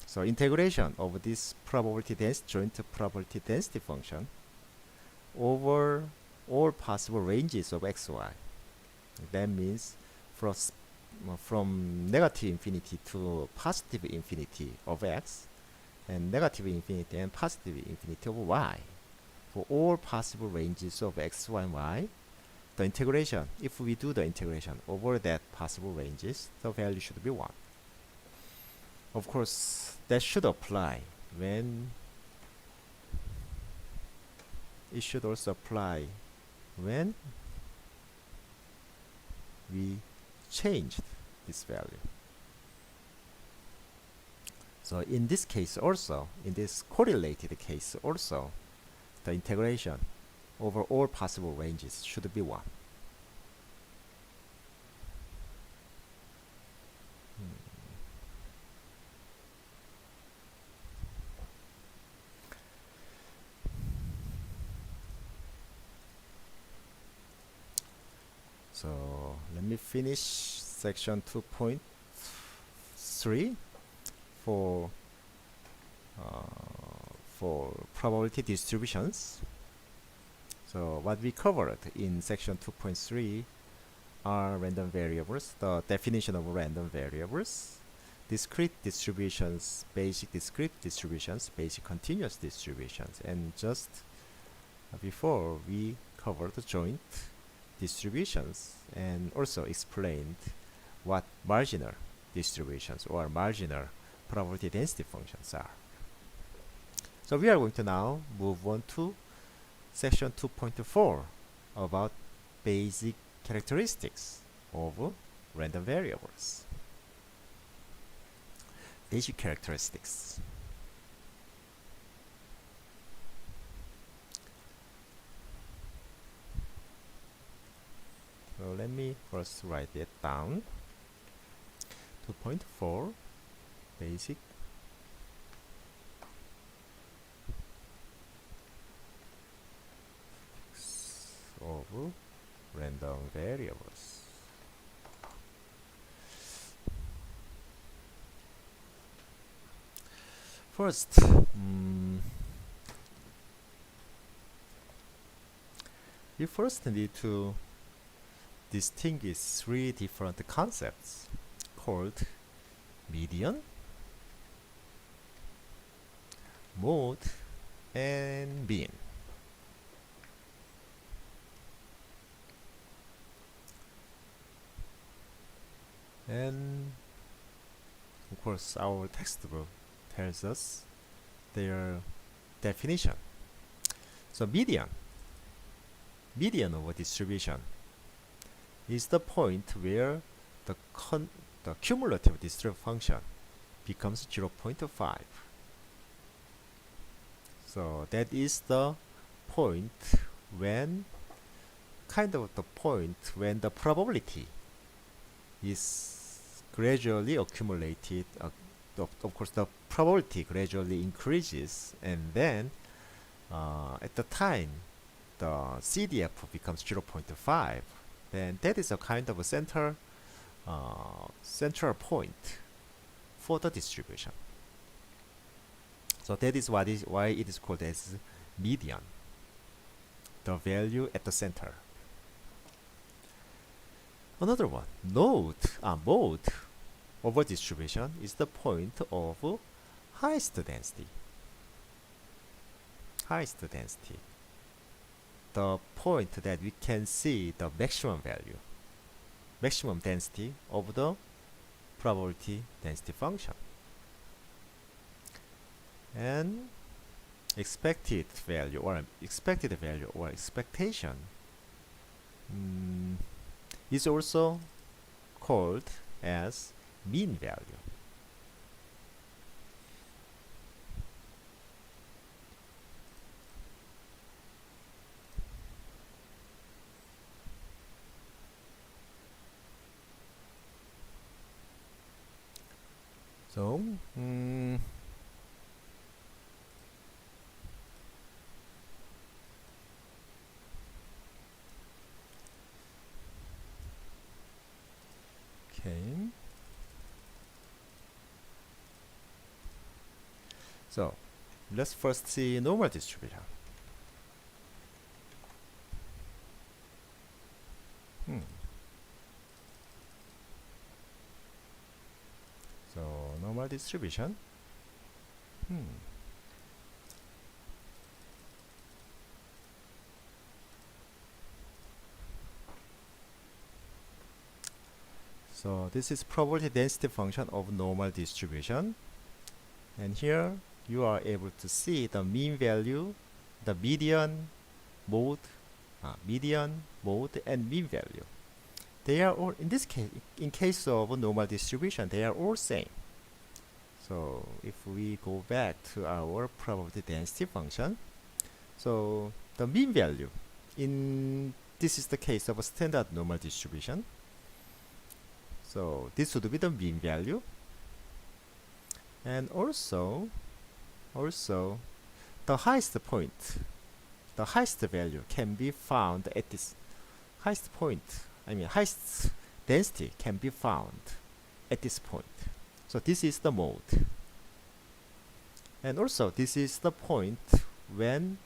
So integration of this probability density, joint probability density function over all possible ranges of x, y. That means from negative infinity to positive infinity of x, and negative infinity and positive infinity of y. For all possible ranges of x, y, and y, the integration, if we do the integration over that possible ranges, the value should be 1. Of course, that should apply when it should also apply when we changed this value. So in this case also, in this correlated case also, the integration over all possible ranges should be 1. So let me finish section 2.3 for probability distributions. So what we covered in section 2.3 are random variables, the definition of random variables, discrete distributions, basic discrete distributions, basic continuous distributions, and just before we covered the joint distributions and also explained what marginal distributions or marginal probability density functions are. So we are going to now move on to section 2.4 about basic characteristics of random variables. Basic characteristics. So let me first write it down. 2.4 basic of random variables. First, we first need to distinguish 3 different concepts called median, mode, and mean. And of course our textbook tells us their definition. So median of a distribution is the point where the cumulative distribution function becomes 0.5. So that is the point when the probability is gradually accumulated. Of course, the probability gradually increases, and then at the time the CDF becomes 0.5, then that is a kind of a central point for the distribution. So that is why it is called as median, the value at the center. Another one, mode of a distribution is the point of highest density. The point that we can see the maximum density of the probability density function. And expected value or expectation is also called as mean value. So okay. So let's first see normal distribution. So normal distribution. So this is probability density function of normal distribution, and here you are able to see the mean value, the median, mode, and mean value. They are all, in this case, in case of a normal distribution, they are all same. So if we go back to our probability density function, so the mean value this is the case of a standard normal distribution. So this would be the mean value, and also the highest value can be found at this highest density can be found at this point. So this is the mode, and also this is the point when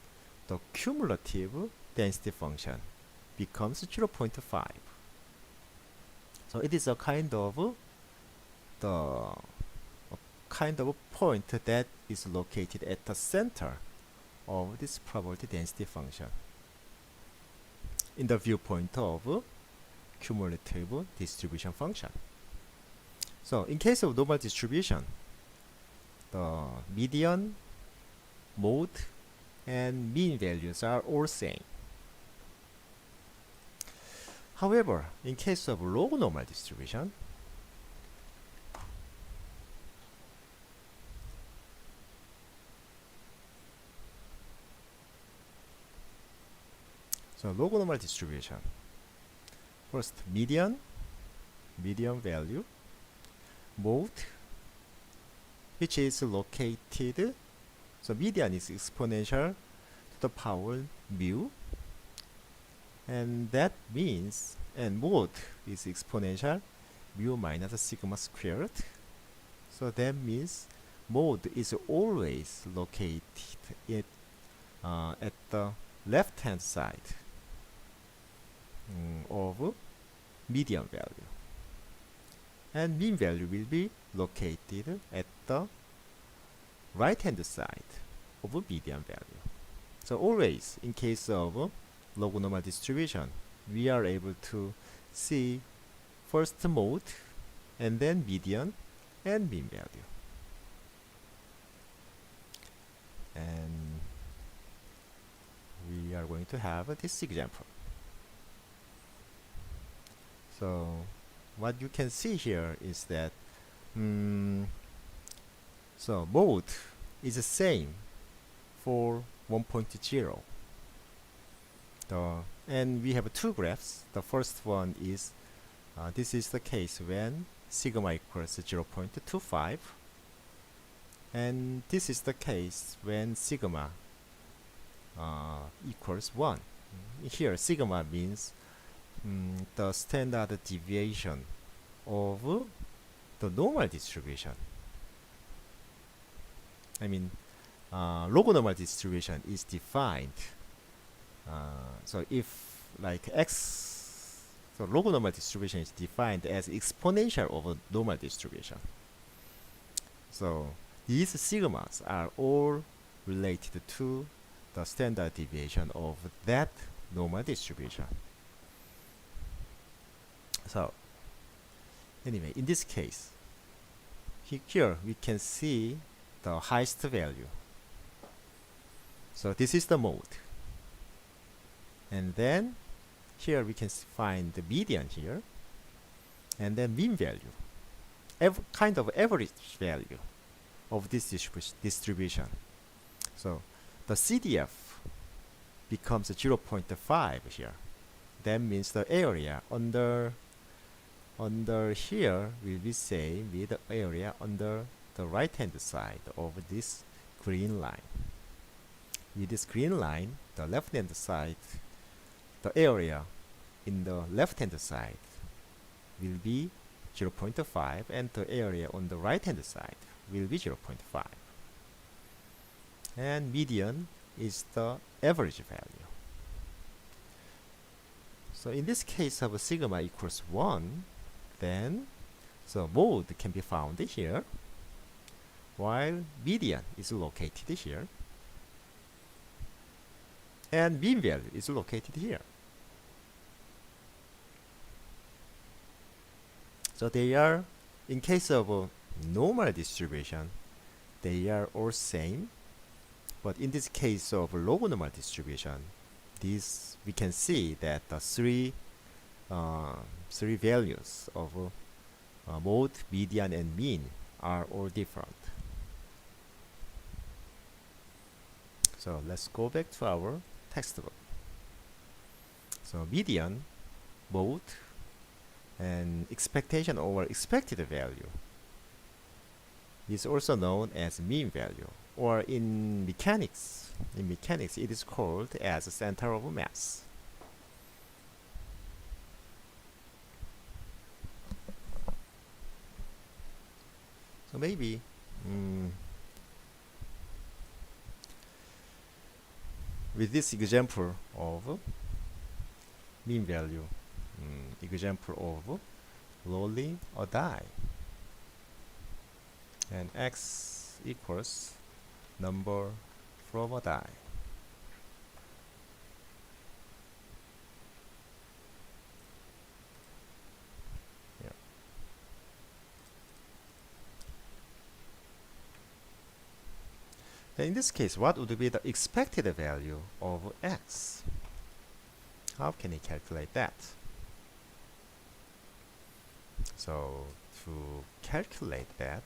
the cumulative density function becomes 0.5. So it is a kind of point that is located at the center of this probability density function in the viewpoint of cumulative distribution function. So in case of normal distribution, the median, mode, and mean values are all same. However, in case of log normal distribution, so log normal distribution, first median value, mode, which is located, so median is exponential to the power mu, and that means, and mode is exponential mu minus sigma squared. So that means mode is always located at the left hand side of median value, and mean value will be located at the right hand side of median value. So always in case of log normal distribution, we are able to see first mode and then median and mean value. and we are going to have this example. So what you can see here is that so mode is the same for 1.0. And we have two graphs. The first one is this is the case when sigma equals 0.25, and this is the case when sigma equals 1. Here sigma means the standard deviation of the normal distribution. I mean, log-normal distribution is defined. So if like x, so log-normal distribution is defined as exponential of a normal distribution. So these sigmas are all related to the standard deviation of that normal distribution. So anyway, in this case, here we can see the highest value. So this is the mode. And then here we can find the median here, and then mean value, kind of average value of this distribution. So the CDF becomes 0.5 here. That means the area under here will be same with the area under the right hand side of this green line. With this green line, the left hand side, the area in the left hand side will be 0.5, and the area on the right hand side will be 0.5. And median is the average value. So in this case of sigma equals 1, then so mode can be found here, while median is located here, and mean value is located here. So they are, in case of a normal distribution, they are all same. But in this case of log-normal distribution, this we can see that the three values of mode, median, and mean are all different. So let's go back to our textbook. So median, mode, and expectation over expected value is also known as mean value, or in mechanics it is called as a center of mass. So maybe with this example of mean value, example of rolling a die, and x equals number from a die. Yeah. Then in this case, what would be the expected value of x? How can you calculate that? So to calculate that,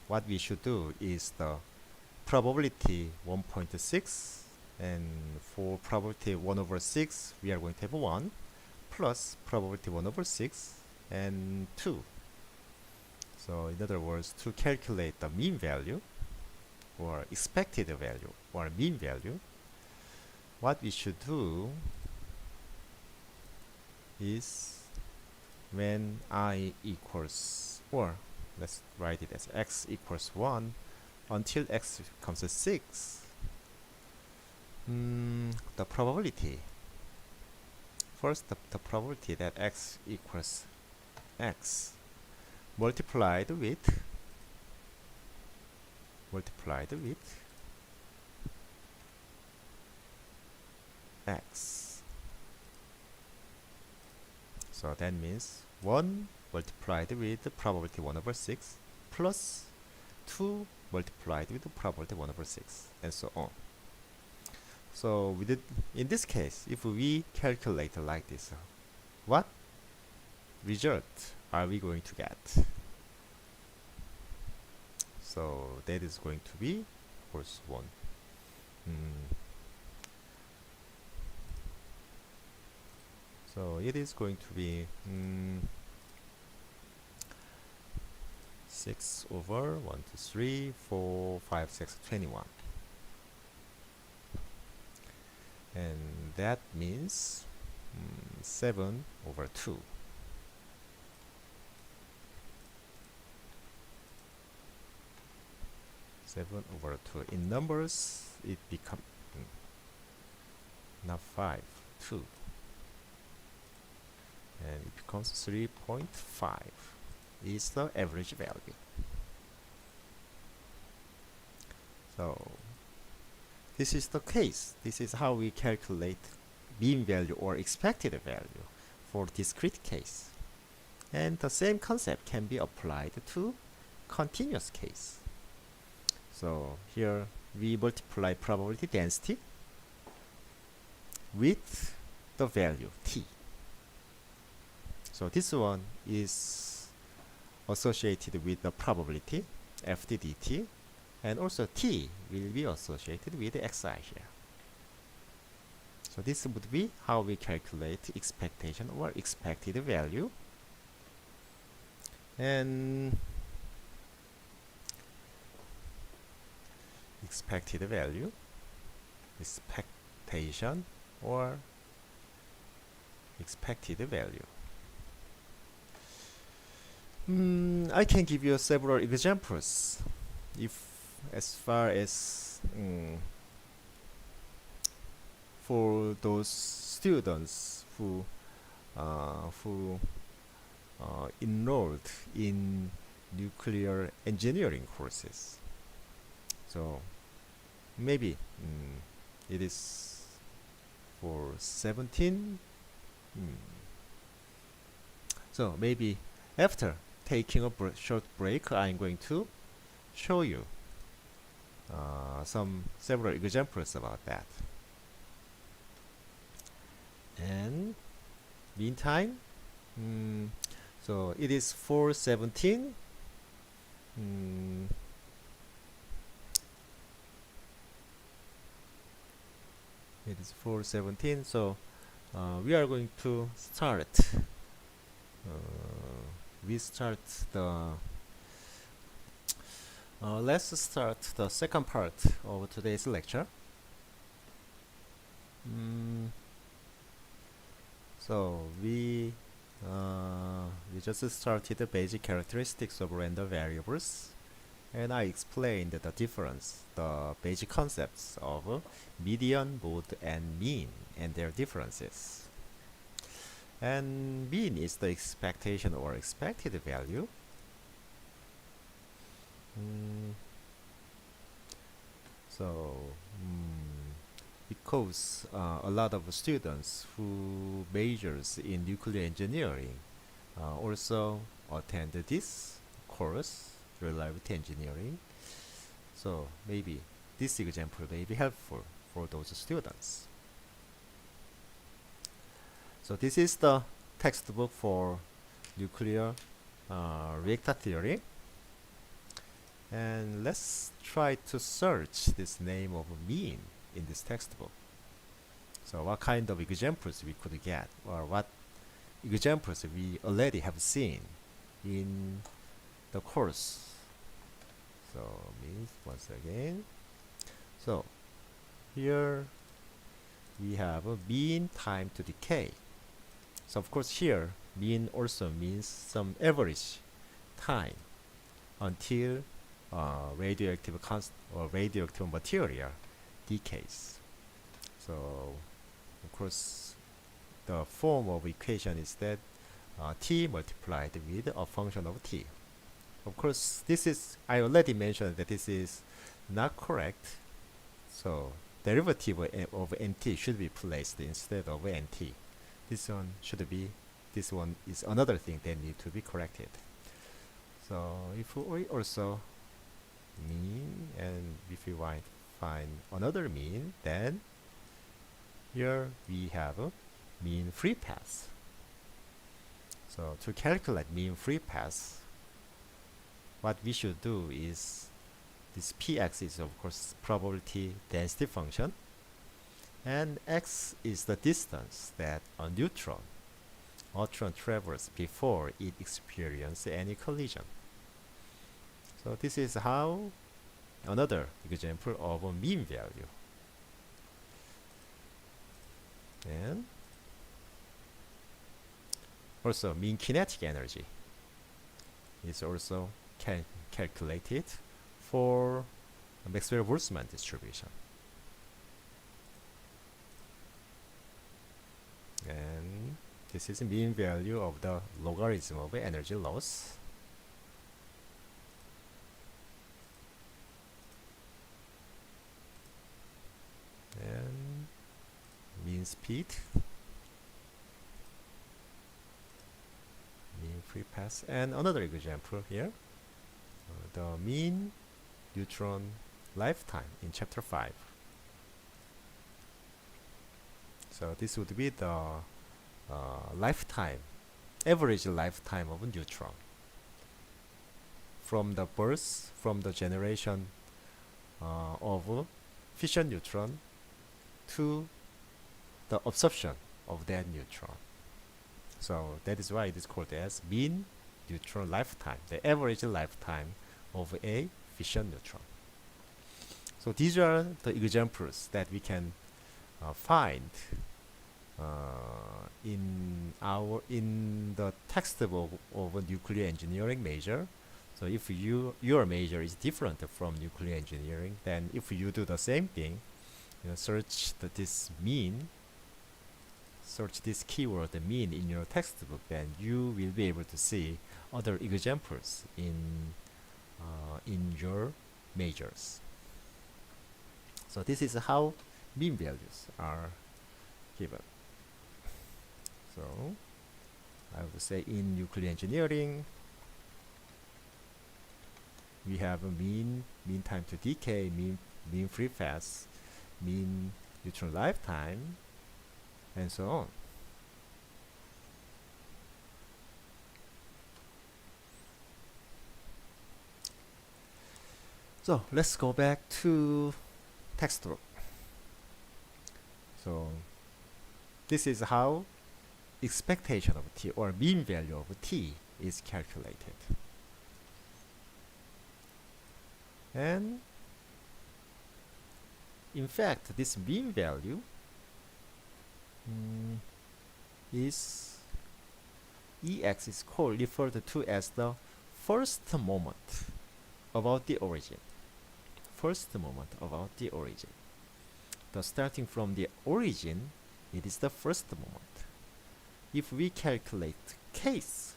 what we should do is the probability 1.6, and for probability 1/6 we are going to have 1 plus probability 1/6 and 2. So in other words, to calculate the mean value or expected value or mean value, what we should do is when I equals, or let's write it as x equals 1 until x becomes 6, the probability, first the probability that x equals x multiplied with x. So that means 1 multiplied with the probability 1/6 plus 2 multiplied with the probability 1 over 6, and so on. So we did, in this case, if we calculate like this, what result are we going to get? So that is going to be, of course, 1. So it is going to be 6 over 1, 2, 3, 4, 5, 6, 21. And that means 7 over 2. In numbers, it becomes not 5, 2. And it becomes 3.5 is the average value. So this is the case. This is how we calculate mean value or expected value for discrete case. And the same concept can be applied to continuous case. So here we multiply probability density with the value t. So this one is associated with the probability ft dt, and also t will be associated with xi here. So this would be how we calculate expectation or expected value. And expected value, expectation, or expected value. I can give you several examples. If as far as for those students who enrolled in nuclear engineering courses. So maybe it is for 17. So maybe after taking a short break, I'm going to show you several examples about that. And meantime, so it is 417. It is 417. So we are going to start. We start the. Let's start the second part of today's lecture. So we just started the basic characteristics of random variables, and I explained the difference, the basic concepts of median, mode, and mean, and their differences. And mean is the expectation or expected value. So because a lot of students who majors in nuclear engineering also attend this course, reliability engineering. So maybe this example may be helpful for those students. So this is the textbook for nuclear reactor theory. And let's try to search this name of mean in this textbook. So what kind of examples we could get, or what examples we already have seen in the course. So means once again. So here we have a mean time to decay. So of course here mean also means some average time until radioactive material decays. So of course the form of equation is that t multiplied with a function of t. Of course this is, I already mentioned that this is not correct. So derivative of nt should be placed instead of nt. This one should be, this one is another thing that need to be corrected. So if we also mean, and if we want find another mean, then here we have a mean free path. So to calculate mean free path, what we should do is this px is of course probability density function, and x is the distance that a neutron travels before it experiences any collision. So this is how another example of a mean value. And also mean kinetic energy is also calculated for Maxwell-Boltzmann distribution. And this is mean value of the logarithm of energy loss. And mean speed, mean free path, and another example here, the mean neutron lifetime in chapter 5. So this would be the average lifetime of a neutron from the birth, from the generation of fission neutron to the absorption of that neutron. So that is why it is called as mean neutron lifetime, the average lifetime of a fission neutron. So these are the examples that we can find in the textbook of a nuclear engineering major. So if your major is different from nuclear engineering, then if you do the same thing, search this keyword, the mean, in your textbook, then you will be able to see other examples in your majors. So this is how mean values are given. So I would say in nuclear engineering, we have a mean time to decay, mean free path, mean neutron lifetime, and so on. So let's go back to textbook. So this is how expectation of t, or mean value of t, is calculated. And in fact, this mean value is Ex is referred to as the first moment about the origin. First moment about the origin. The starting from the origin, it is the first moment. If we calculate case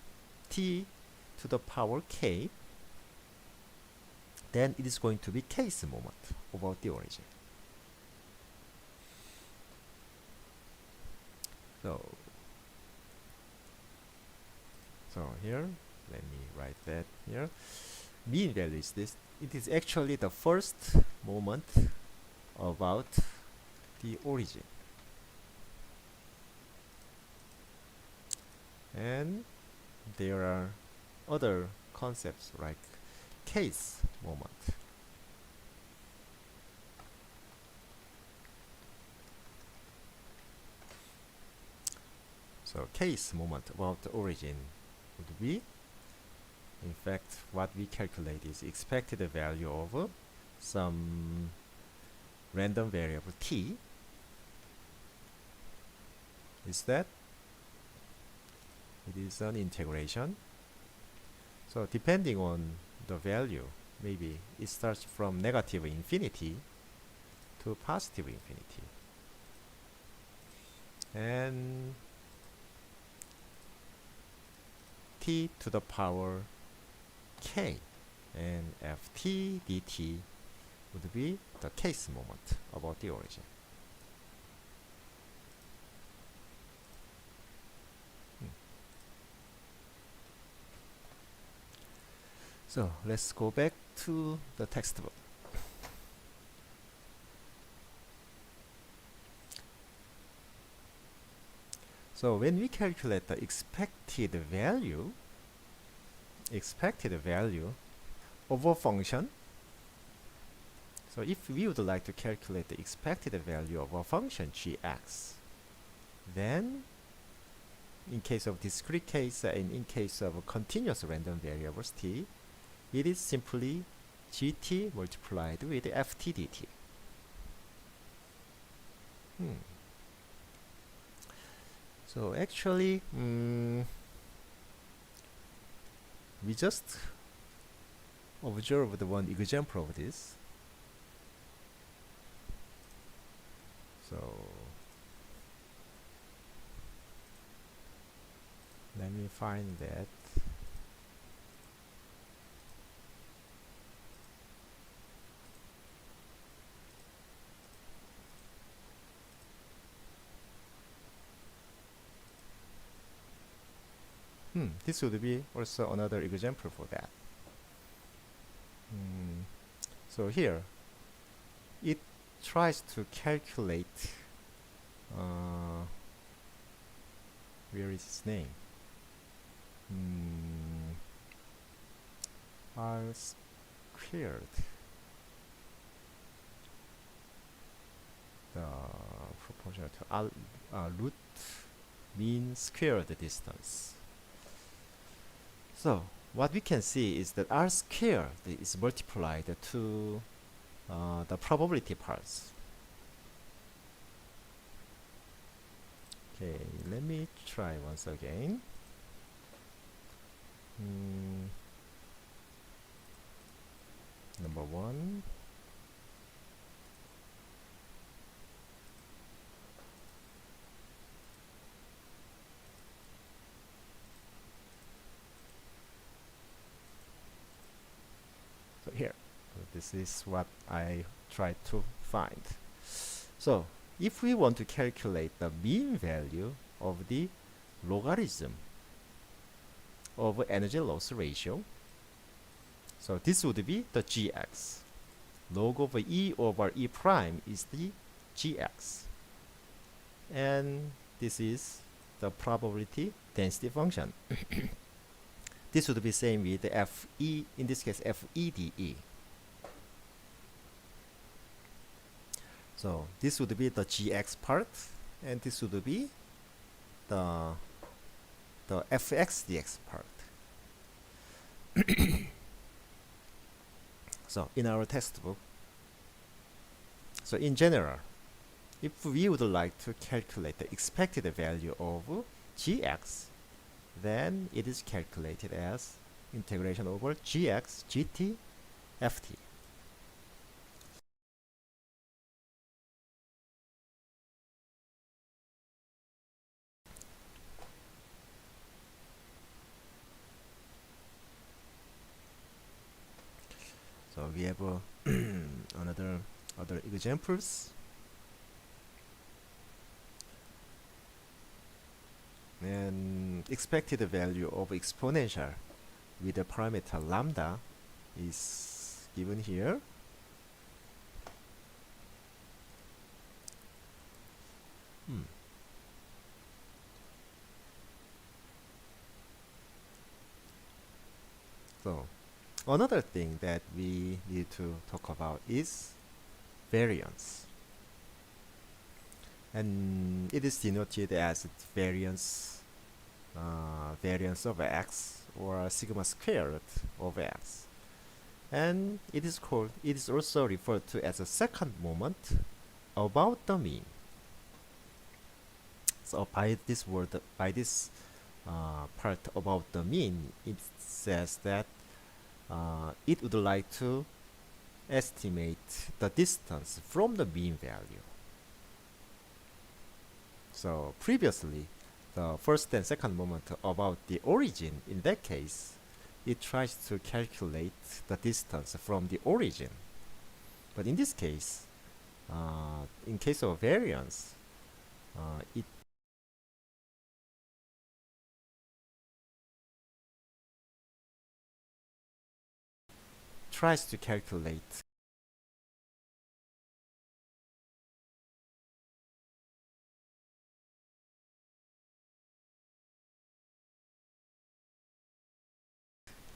t to the power k, then it is going to be case moment about the origin. So here, let me write that here. Mean value is this. It is actually the first moment about the origin. And there are other concepts like case moment. So case moment about the origin would be, in fact, what we calculate is expected value of some random variable t. Is that it is an integration. So depending on the value, maybe it starts from negative infinity to positive infinity. And t to the power k, and ft dt would be the case moment about the origin. So let's go back to the textbook. So when we calculate the expected value of a function, so if we would like to calculate the expected value of a function gx, then in case of discrete case and in case of continuous random variables t, it is simply gt multiplied with ft dt. So actually, we just observed one example of this. So let me find that. This would be also another example for that. So here, it tries to calculate, where is its name? R squared, the proportional to root mean squared distance. So what we can see is that r squared is multiplied to the probability parts. Okay, let me try once again. Number one. So here, this is what I tried to find. So if we want to calculate the mean value of the logarithm of energy loss ratio, so this would be the gx. Log over e over e prime is the gx. And this is the probability density function. This would be same with the fe, in this case fede. So this would be the gx part, and this would be the fx dx part. So in our textbook, so in general, if we would like to calculate the expected value of gx, then it is calculated as integration over gx gt ft. So we have other examples. And expected value of exponential with the parameter lambda is given here. So another thing that we need to talk about is variance, and it is denoted as variance of x, or sigma squared of x, and it is also referred to as a second moment about the mean. So by this part about the mean, it says that it would like to estimate the distance from the mean value. So previously, the first and second moment about the origin, in that case, it tries to calculate the distance from the origin. But in this case, in case of variance, it tries to calculate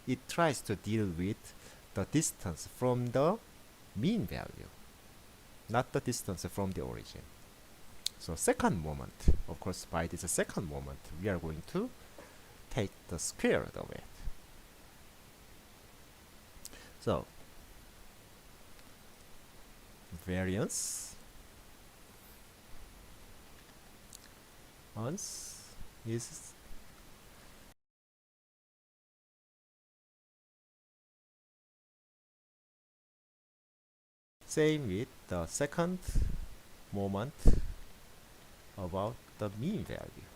it tries to deal with the distance from the mean value, not the distance from the origin. So second moment, of course, by this second moment, we are going to take the square root of it. So variance once is same with the second moment about the mean value.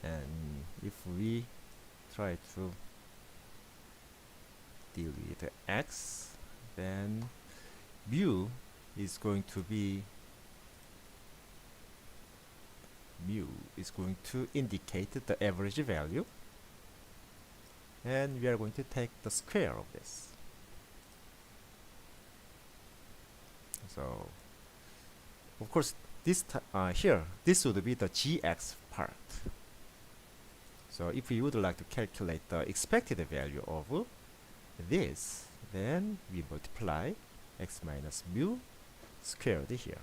And if we try to deal with x, then mu is going to indicate the average value, and we are going to take the square of this. So of course this here this would be the gx part. So if we would like to calculate the expected value of this, then we multiply x minus mu squared here,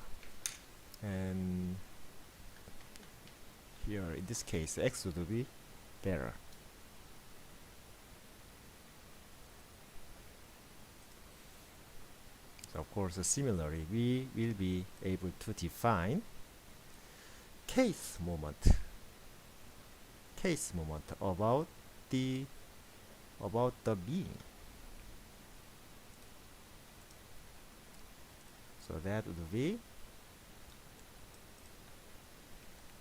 and here in this case x would be better. So of course similarly we will be able to define case moment about the mean. So that would be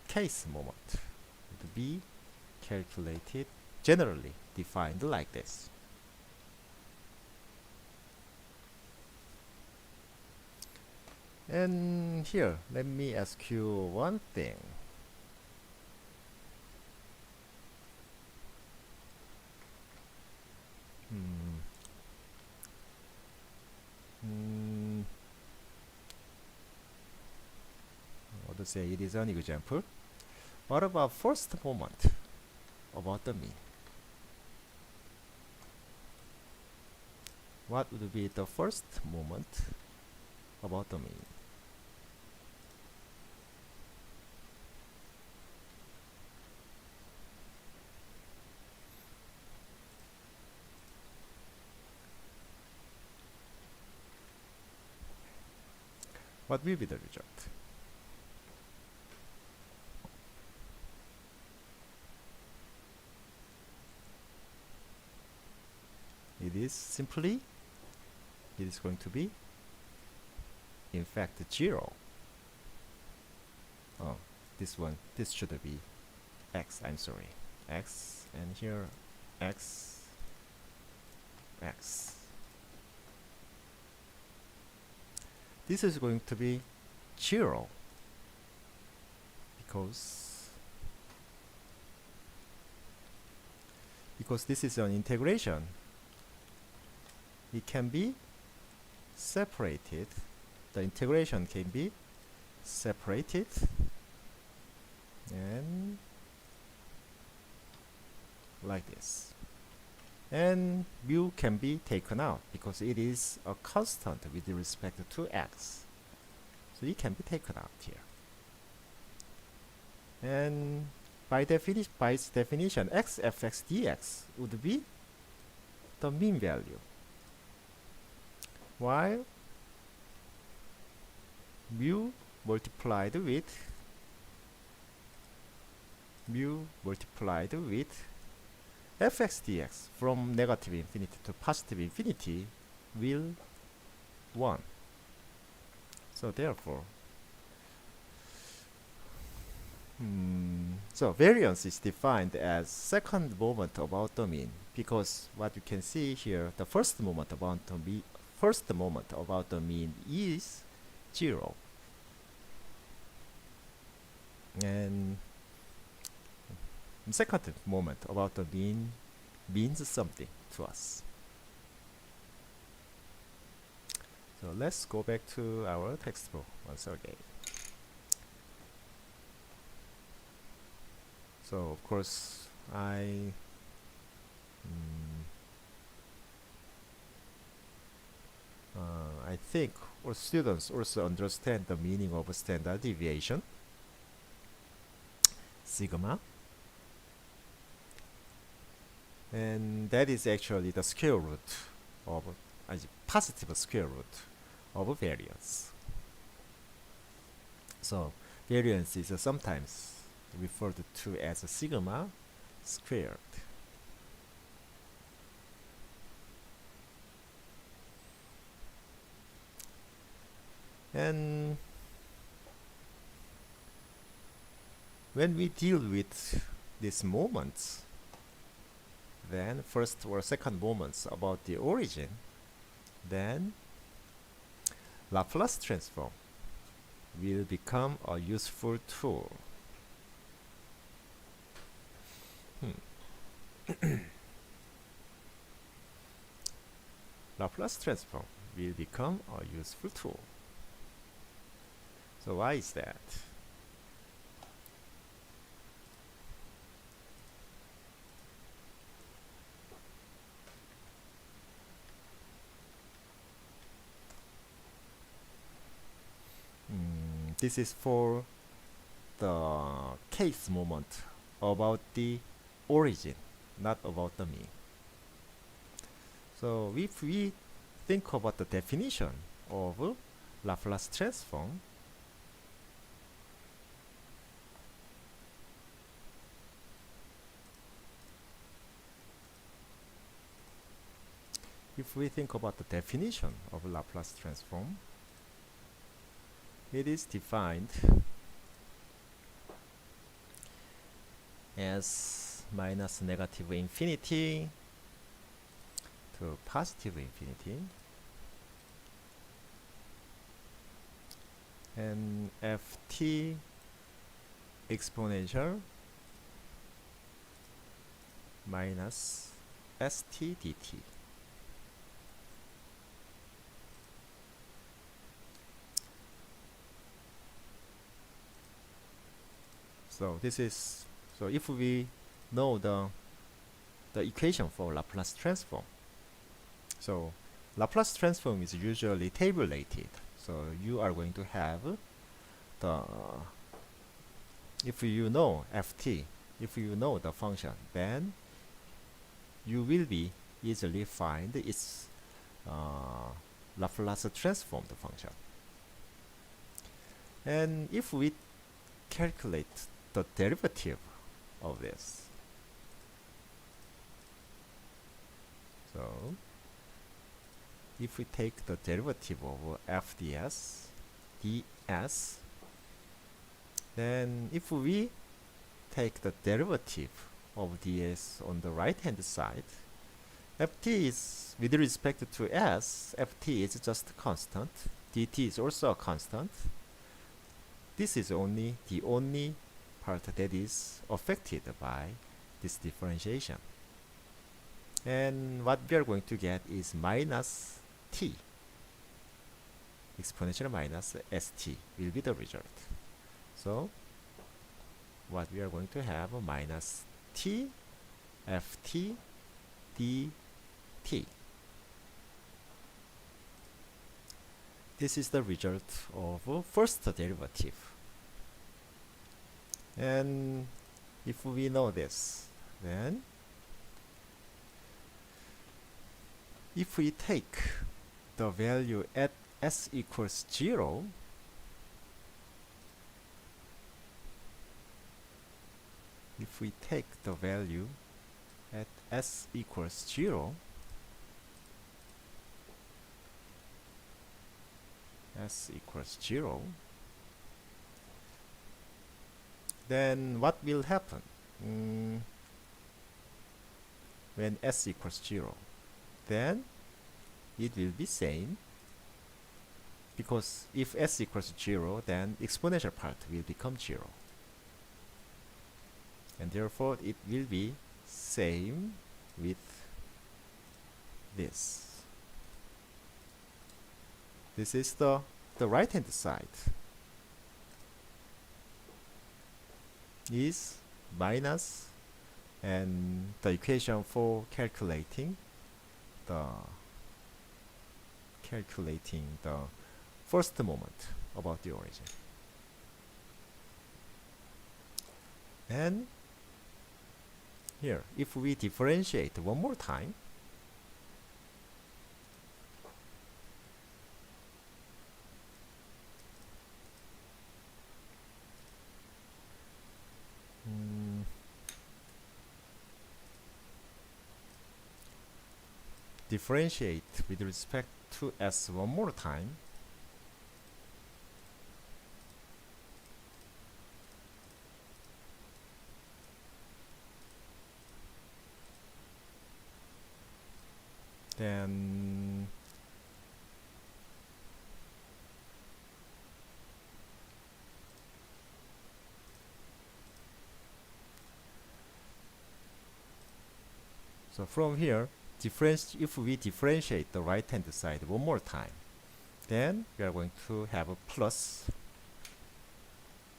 case moment would be calculated, generally defined like this. And here let me ask you one thing. What to say, it is an example. What about first moment about the mean? What would be the first moment about the mean? What will be the result? It is going to be in fact 0. Oh, this should be x, I'm sorry, x, and here x. This is going to be 0 because this is an integration. It can be separated. The integration can be separated and like this. And mu can be taken out because it is a constant with respect to x. So it can be taken out here. And by its definition, x fx dx would be the mean value, while mu multiplied with fx dx from negative infinity to positive infinity will 1. So therefore So variance is defined as second moment about the mean, because what you can see here, the first moment about the mean is 0, and second moment about the mean means something to us. So let's go back to our textbook once again. So of course I think all students also understand the meaning of standard deviation, sigma, and that is actually the square root of positive square root of variance. So variance is sometimes referred to as sigma squared. And when we deal with these moments, then first or second moments about the origin, then Laplace transform will become a useful tool. Laplace transform will become a useful tool. So why is that? This is for the case moment about the origin, not about the mean. So if we think about the definition of Laplace transform, it is defined as minus negative infinity to positive infinity, and ft exponential minus st dt. So if we know the equation for Laplace transform, so Laplace transform is usually tabulated. So you are going to have if you know ft, if you know the function, then you will be easily find its Laplace transformed function. And if we calculate the derivative of this, so if we take the derivative of f ds, then if we take the derivative of ds on the right hand side, ft is, with respect to s, ft is just constant, dt is also a constant. This is the only part that is affected by this differentiation. And what we are going to get is minus t, exponential minus st will be the result. So what we are going to have minus t ft dt. This is the result of first derivative. And if we know this, then if we take the value at s equals 0, if we take the value at s equals 0, then what will happen when s equals 0? Then it will be same, because if s equals 0, then exponential part will become 0, and therefore it will be same with this. This is the right hand side is minus, and the equation for calculating the first moment about the origin. And here, if we differentiate one more time, differentiate with respect to s one more time, then so from here, if we differentiate the right hand side one more time, then we are going to have a plus,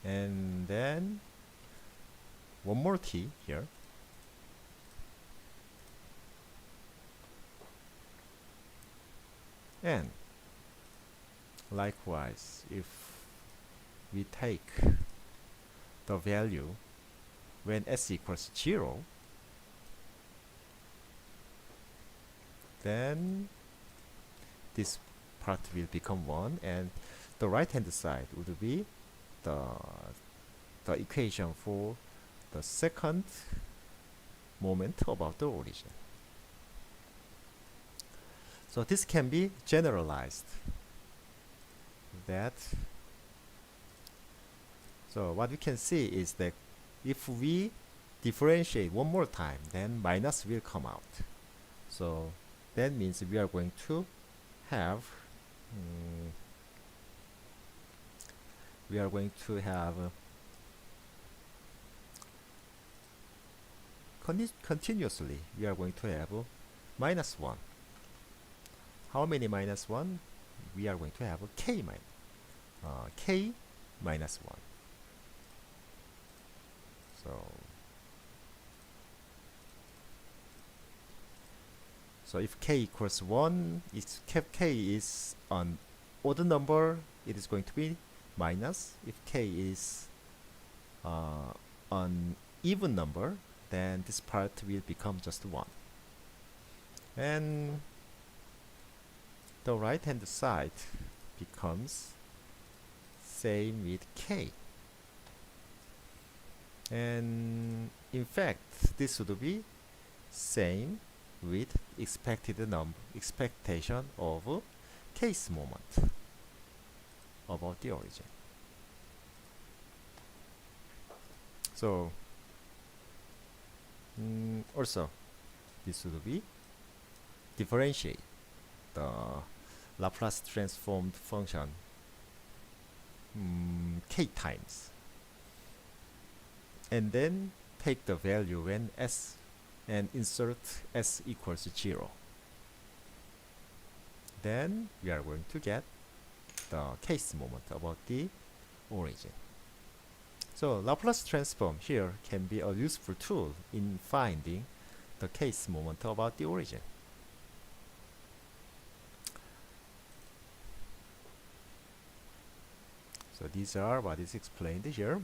and then one more t here, and likewise if we take the value when s equals 0, then this part will become 1, and the right hand side would be the equation for the second moment about the origin. So this can be generalized. So what we can see is that if we differentiate one more time, then minus will come out. So that means we are going to have continuously we are going to have minus 1. How many minus 1? We are going to have k minus 1. So if k equals 1, k is an odd number, it is going to be minus. If k is an even number, then this part will become just 1. And the right hand side becomes same with k. And in fact, this would be same with expectation of case moment about the origin. So also this would be differentiate the Laplace transformed function k times, and then take the value when s and insert s equals 0. Then we are going to get the case moment about the origin. So Laplace transform here can be a useful tool in finding the case moment about the origin. So these are what is explained here.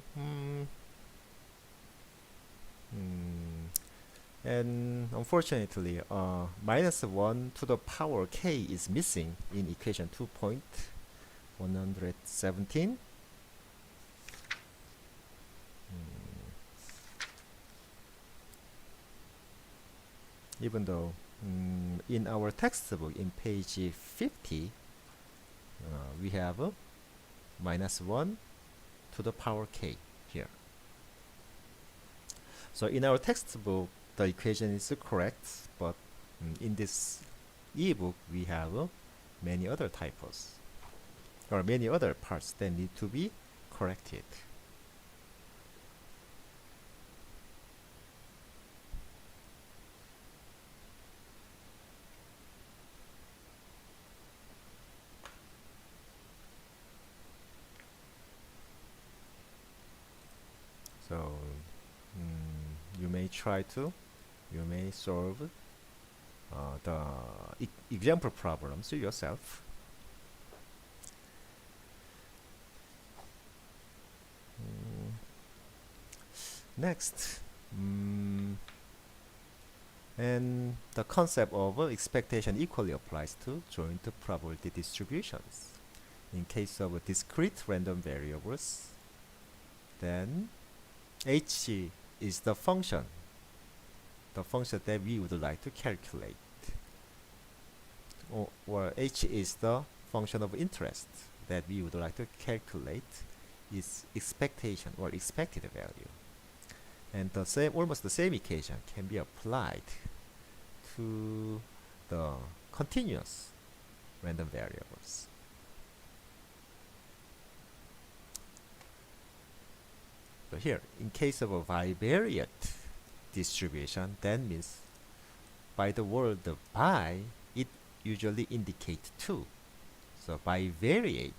And unfortunately, minus 1 to the power k is missing in equation 2.117. Even though in our textbook in page 50 we have minus 1 to the power k here, So in our textbook, the equation is correct, but in this ebook, we have many other typos or many other parts that need to be corrected. So you may solve the example problems yourself. Next, and the concept of expectation equally applies to joint probability distributions. In case of discrete random variables, then h is the function that we would like to calculate, or h is the function of interest that we would like to calculate its expectation or expected value. And almost the same equation can be applied to the continuous random variables. So here, in case of a bivariate distribution, that means by the word bi, it usually indicates 2. So bivariate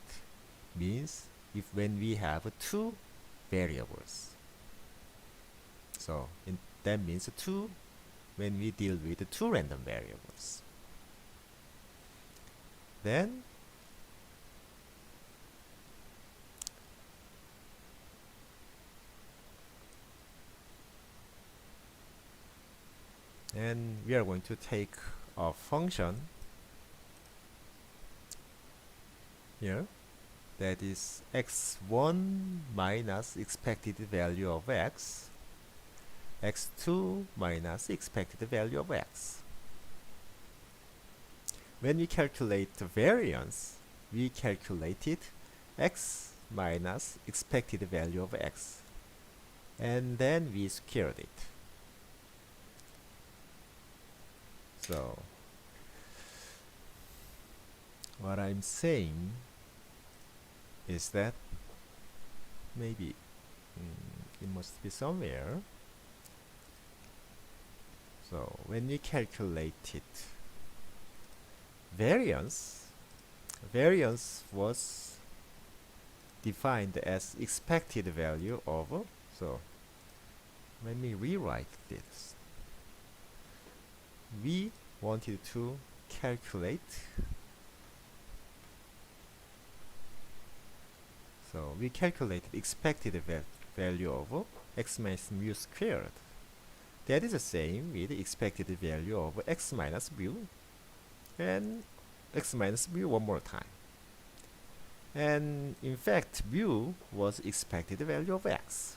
means when we have 2 variables. So that means 2 when we deal with 2 random variables. Then we are going to take a function here that is x1 minus expected value of x, x2 minus expected value of x. When we calculate the variance, we calculated x minus expected value of x, and then we squared it. So what I'm saying is that maybe it must be somewhere. So when we calculated variance was defined as expected value of, so let me rewrite this. We wanted to calculate, so we calculated expected value of x minus mu squared. That is the same with expected value of x minus mu and x minus mu one more time. And in fact, mu was expected value of x.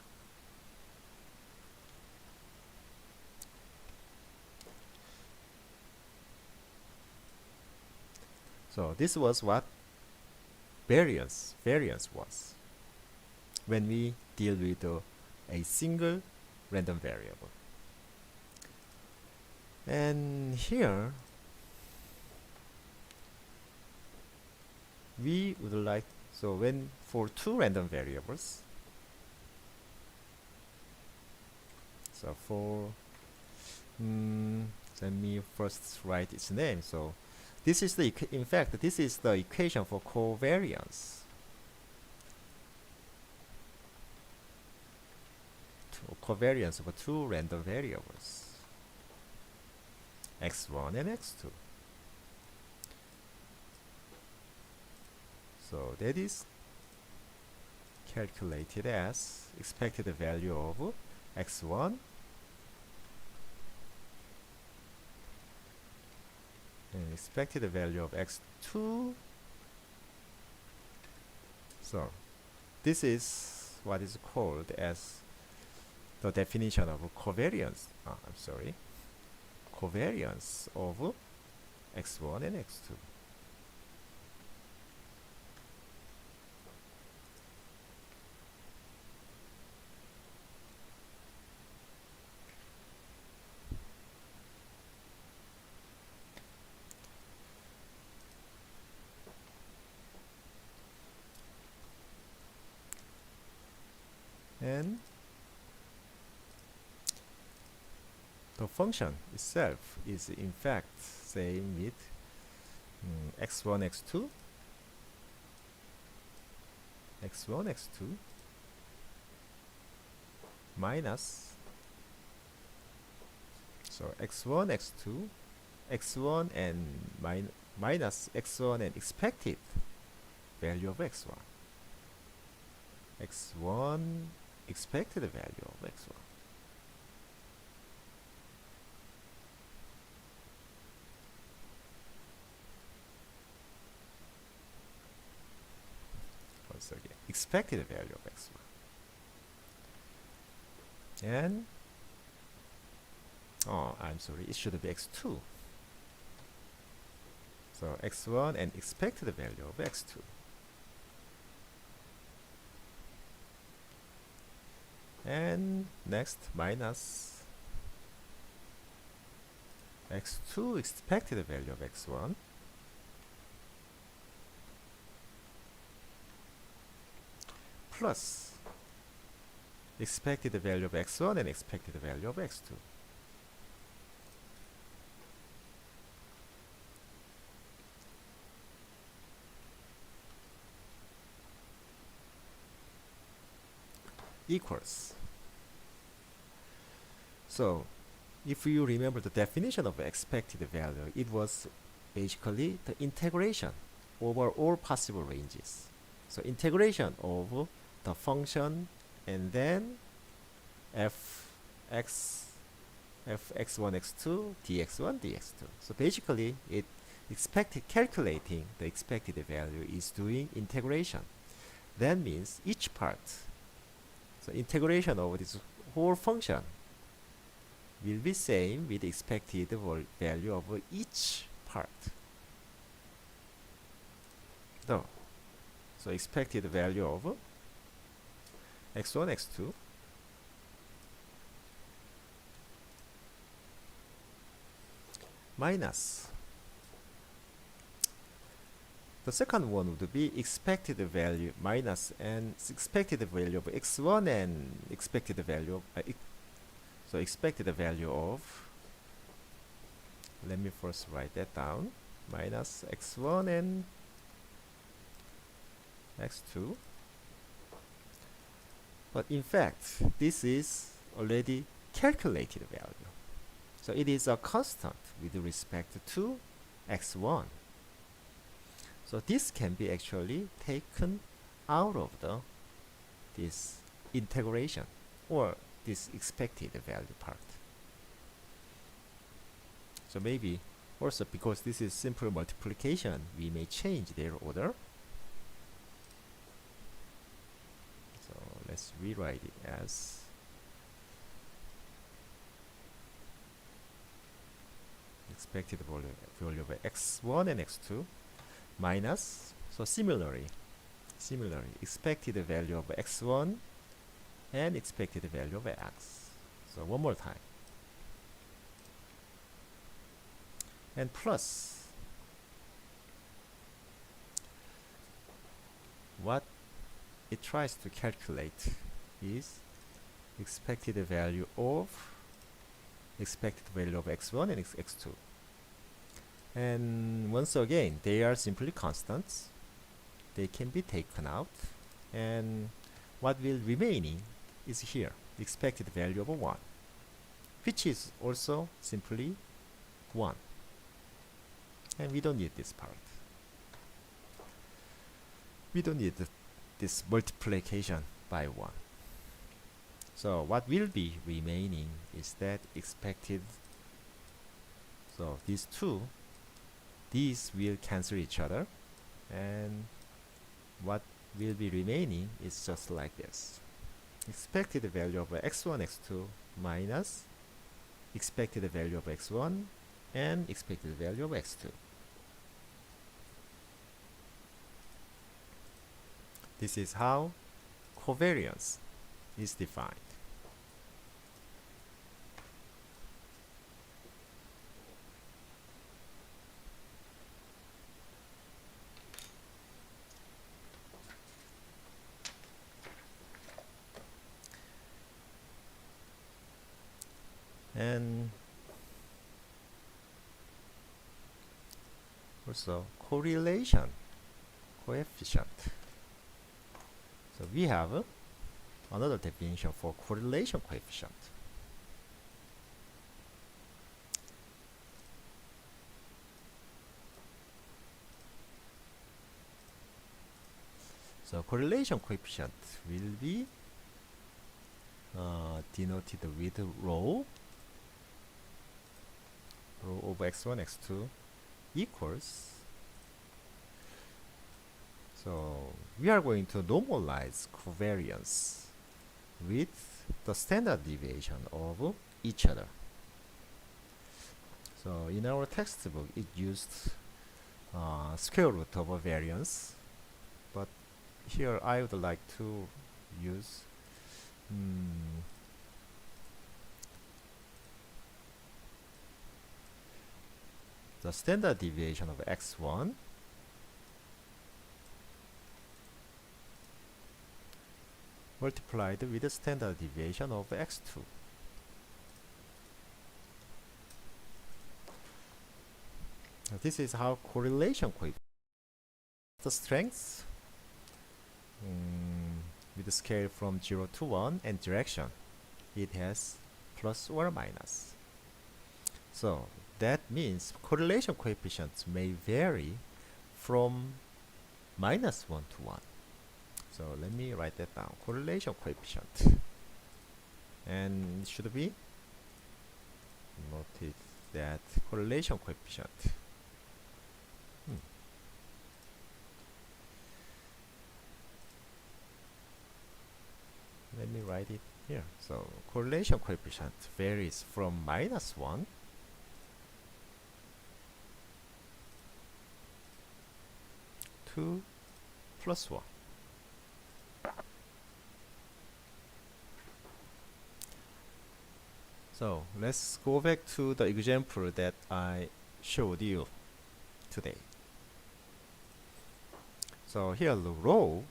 So this was what variance was when we deal with a single random variable. And here we would like, so when for 2 random variables, so for let me first write its name. So this is the in fact this is the equation for covariance. Covariance of 2 random variables, x1 and x2. So that is calculated as expected value of x1 and expected value of x2. So this is what is called as the definition of covariance. Covariance of x1 and x2. And the function itself is in fact same with x1, x2, x1, x2 minus, so x1, x2, x1 and minus x1 and expected value of x1, x1 expected value of x1. Once again, expected value of x1. And oh, I'm sorry, it should be x2. So x1 and expected value of x2. And next, minus x2 expected value of x1 plus expected value of x1 and expected value of x2. Equals. So if you remember the definition of expected value, it was basically the integration over all possible ranges. So integration of the function and then fx fx1 x2 dx1 dx2. So basically it calculating the expected value is doing integration. That means each part, so integration over this whole function will be same with expected value of each part. No. So expected value of x1, x2 minus, the second one would be expected value minus and expected value of x1 and expected value of so expected value of, let me first write that down, minus x1 and x2. But in fact this is already calculated value, so it is a constant with respect to x1. So this can be actually taken out of this integration or this expected value part. So maybe also because this is simple multiplication, we may change their order. So let's rewrite it as expected value of x1 and x2 minus, so similarly expected value of x1 and expected value of x. So one more time, and plus what it tries to calculate is expected value of expected value of x1 and x2. And once again, they are simply constants. They can be taken out, and what will remaining is here, expected value of 1, which is also simply 1. And we don't need this part. We don't need this multiplication by 1. So what will be remaining is that expected, so these two, these will cancel each other, and what will be remaining is just like this. Expected value of x1, x2 minus expected value of x1 and expected value of x2. This is how covariance is defined. and also correlation coefficient. So we have another definition for correlation coefficient. So correlation coefficient will be denoted with rho of x1, x2 equals. So we are going to normalize covariance with the standard deviation of each other. So in our textbook it used square root of a variance, but here I would like to use the standard deviation of x1 multiplied with the standard deviation of x2. This is how correlation coefficient. The strength with the scale from 0 to 1 and direction, it has plus or minus. So that means correlation coefficients may vary from minus 1 to 1. So let me write that down. Correlation coefficient. And it should be noted that correlation coefficient. Let me write it here. So correlation coefficient varies from minus 1 to plus 1. So let's go back to the example that I showed you today. So here the rho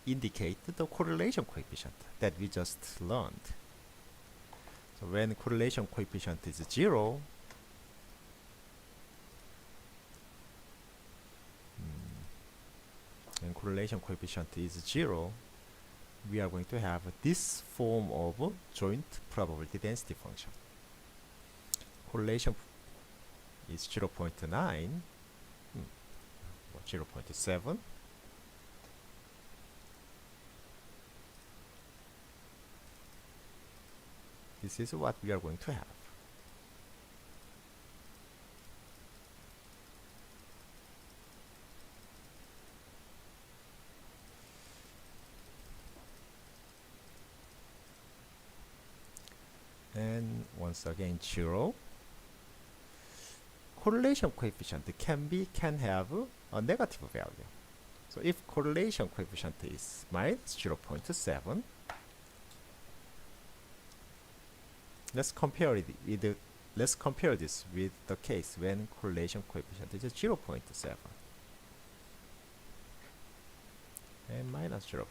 indicate the correlation coefficient that we just learned. So when correlation coefficient is 0, when correlation coefficient is 0, we are going to have this form of joint probability density function. Correlation is 0.9, 0.7. This is what we are going to have. And once again 0. Correlation coefficient can have a negative value. So if correlation coefficient is minus 0.7, let's compare this with the case when correlation coefficient is 0.7 and minus 0.7.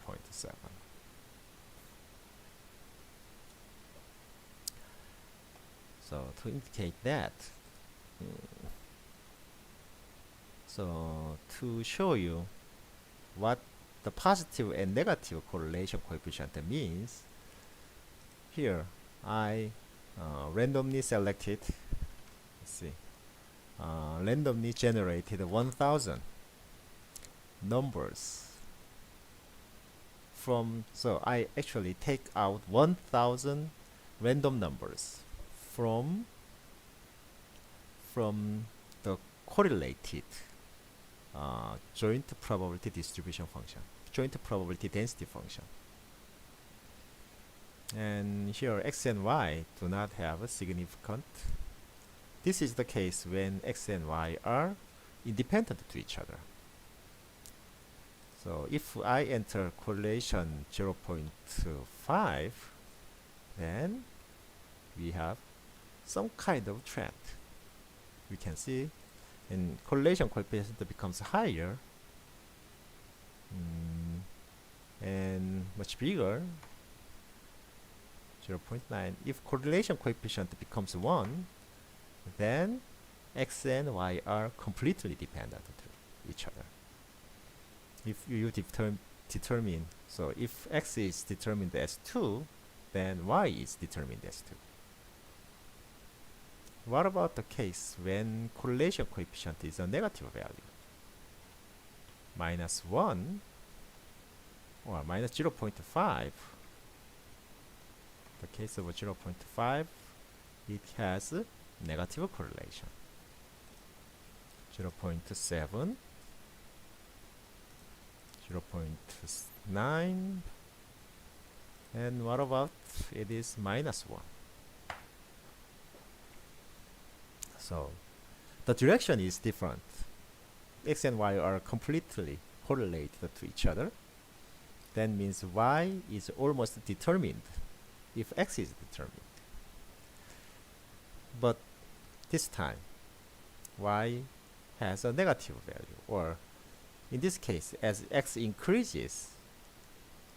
So to indicate that, so to show you what the positive and negative correlation coefficient means, here I randomly selected, randomly generated 1000 numbers from, so I actually take out 1000 random numbers from the correlated joint probability distribution function, joint probability density function. And here x and y do not have a significant. This is the case when x and y are independent to each other. So if I enter correlation 0.5, then we have some kind of trend. We can see, and correlation coefficient becomes higher and much bigger, 0.9. If correlation coefficient becomes 1, then x and y are completely dependent to each other. If you determine, so if x is determined as 2, then y is determined as 2. What about the case when correlation coefficient is a negative value? Minus 1 or minus 0.5. The case of 0.5, it has negative correlation. 0.7, 0.9, and what about it is minus 1? So the direction is different. X and y are completely correlated to each other. That means y is almost determined if x is determined. But this time, y has a negative value, or in this case, as x increases,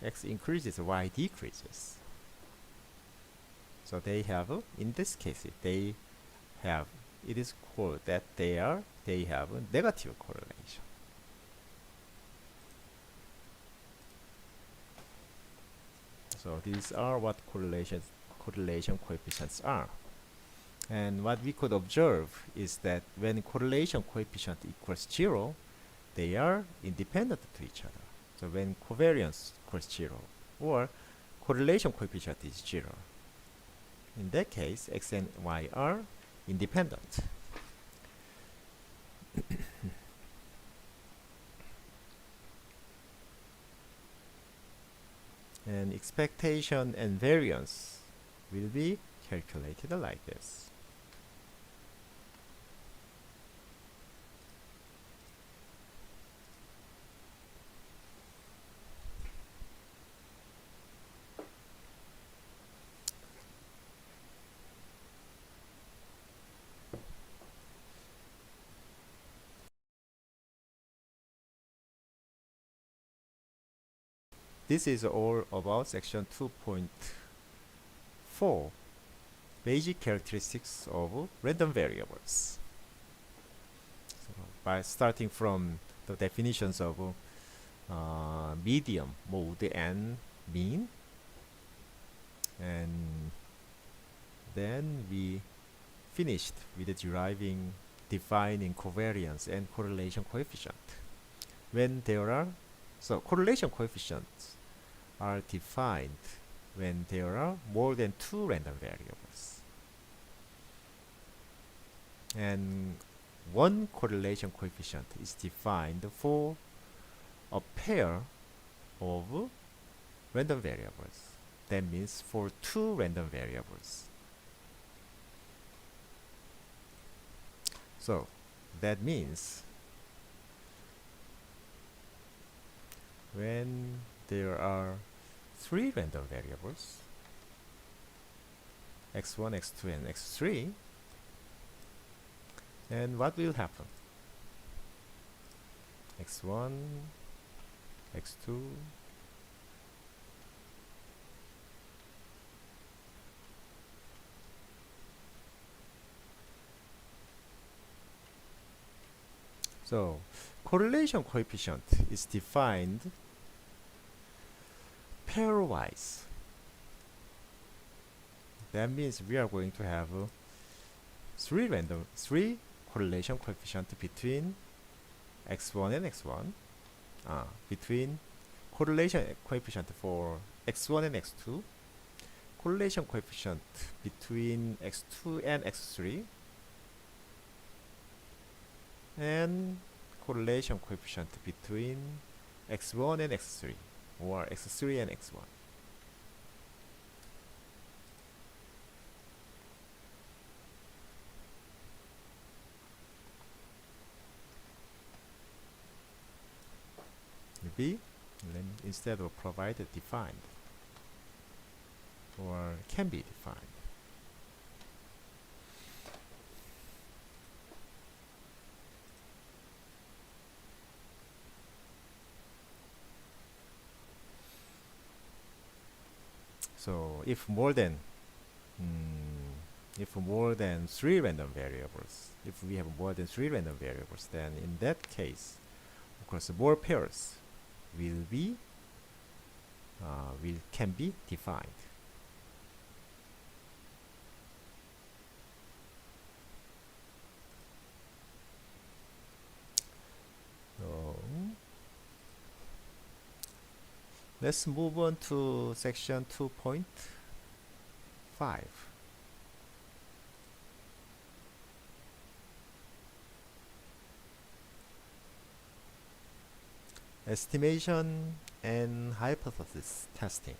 y decreases. So they have, in this case, they have, it is called that they have a negative correlation. So these are what correlation coefficients are. And what we could observe is that when correlation coefficient equals 0, they are independent to each other. So when covariance equals 0, or correlation coefficient is 0, in that case, x and y are independent. And expectation and variance will be calculated like this. This is all about section 2.4, basic characteristics of random variables. So by starting from the definitions of medium, mode, and mean, and then we finished with defining covariance and correlation coefficient. When there are, so correlation coefficients are defined when there are more than 2 random variables. And one correlation coefficient is defined for a pair of random variables. That means for 2 random variables. So that means when there are 3 random variables, x1, x2, and x3, and what will happen? x1, x2, so correlation coefficient is defined pairwise. That means we are going to have 3 correlation coefficient between x1 and x1, between correlation coefficient for x1 and x2, correlation coefficient between x2 and x3, and correlation coefficient between x1 and x3, or x3 and x1. B, instead of provided, defined, or can be defined. So if more than three random variables, if we have more than three random variables, then in that case, of course, more pairs will be can be defined. So let's move on to section 2.5. Estimation and hypothesis testing.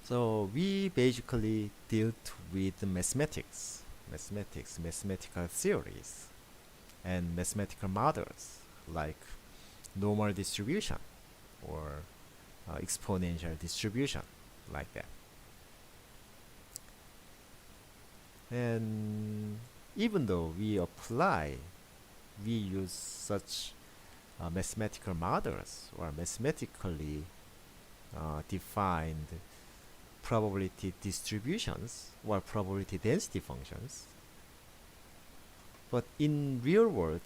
So we basically dealt with mathematical theories, and mathematical models like normal distribution or exponential distribution, like that. And even though we use such mathematical models or mathematically defined probability distributions or probability density functions, but in real world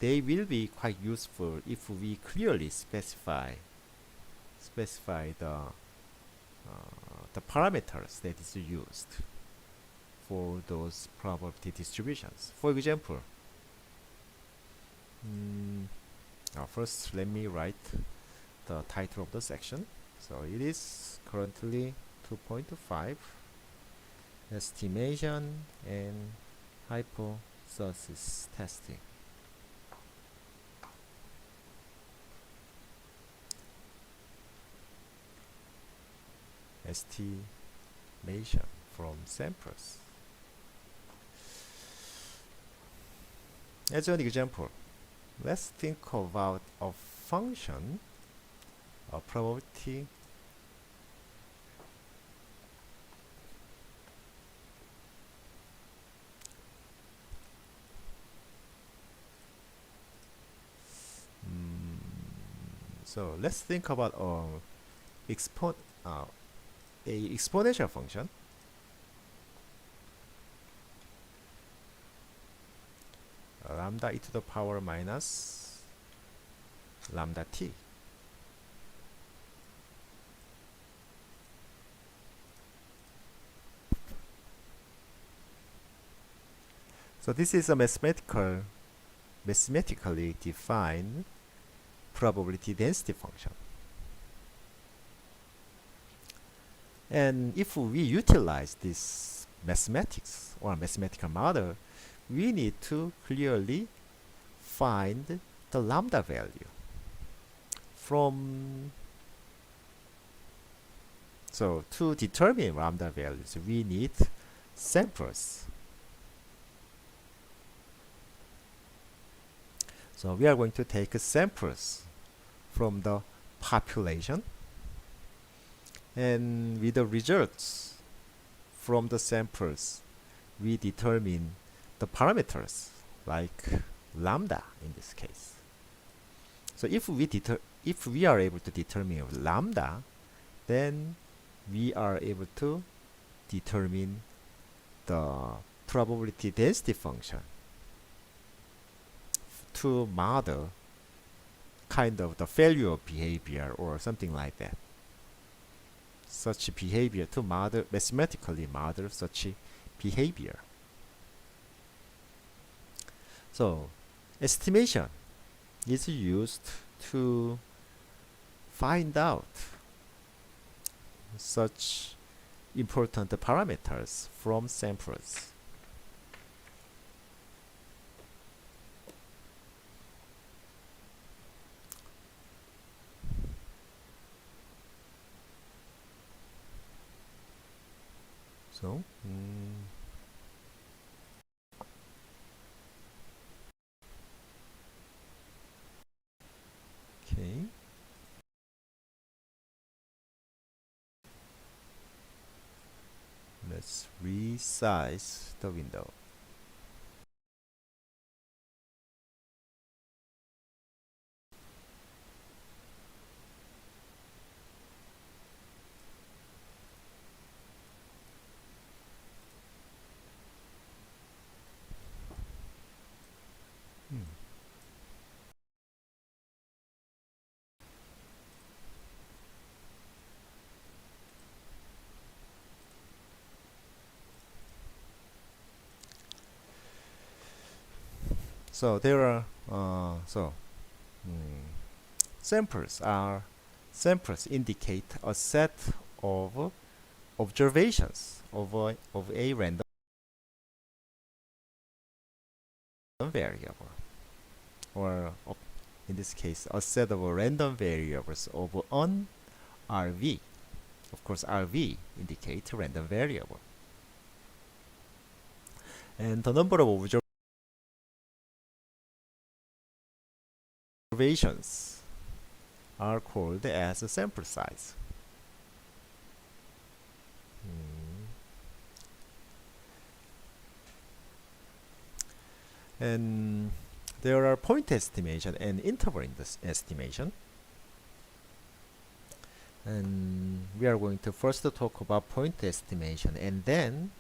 they will be quite useful if we clearly specify the parameters that is used for those probability distributions. For example, first let me write the title of the section. So it is currently 2.5, estimation and hypothesis testing. Estimation from samples. As an example, let's think about a function, a probability so let's think about a exponential function lambda e to the power minus lambda t. So this is a mathematically defined probability density function. And if we utilize this mathematics or mathematical model, we need to clearly find the lambda value from. So to determine lambda values, we need samples. So we are going to take samples from the population, and with the results from the samples, we determine the parameters like lambda in this case. So if we are able to determine lambda, then we are able to determine the probability density function to model kind of the failure behavior or something like that. Such behavior to mathematically model such behavior. So estimation is used to find out such important parameters from samples. So okay. Let's resize the window. So there are samples indicate a set of observations of a random variable, or in this case a set of random variables of an RV. Of course, RV indicates random variable, and the number of observations are called as a sample size. And there are point estimation and interval estimation. And we are going to first talk about point estimation and then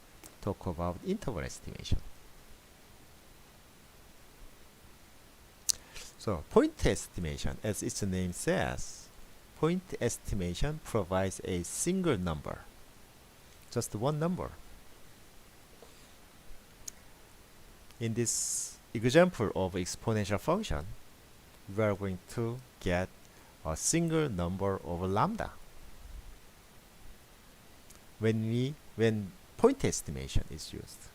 talk about interval estimation. So point estimation, as its name says, point estimation provides a single number, just one number. In this example of exponential function, we are going to get a single number of lambda when point estimation is used.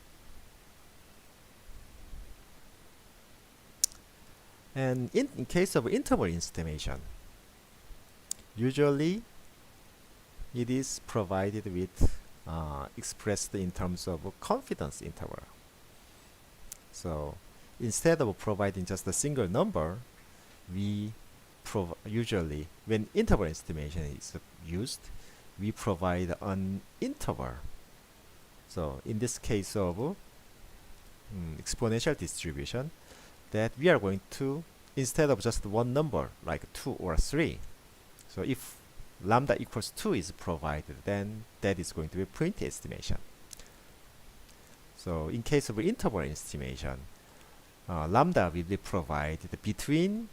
And in case of interval estimation, usually it is provided with expressed in terms of confidence interval. So instead of providing just a single number, we usually, when interval estimation is used, we provide an interval. So in this case of exponential distribution, that we are going to, instead of just one number like 2 or 3, so if lambda equals 2 is provided, then that is going to be point estimation. So in case of interval estimation, lambda will be provided between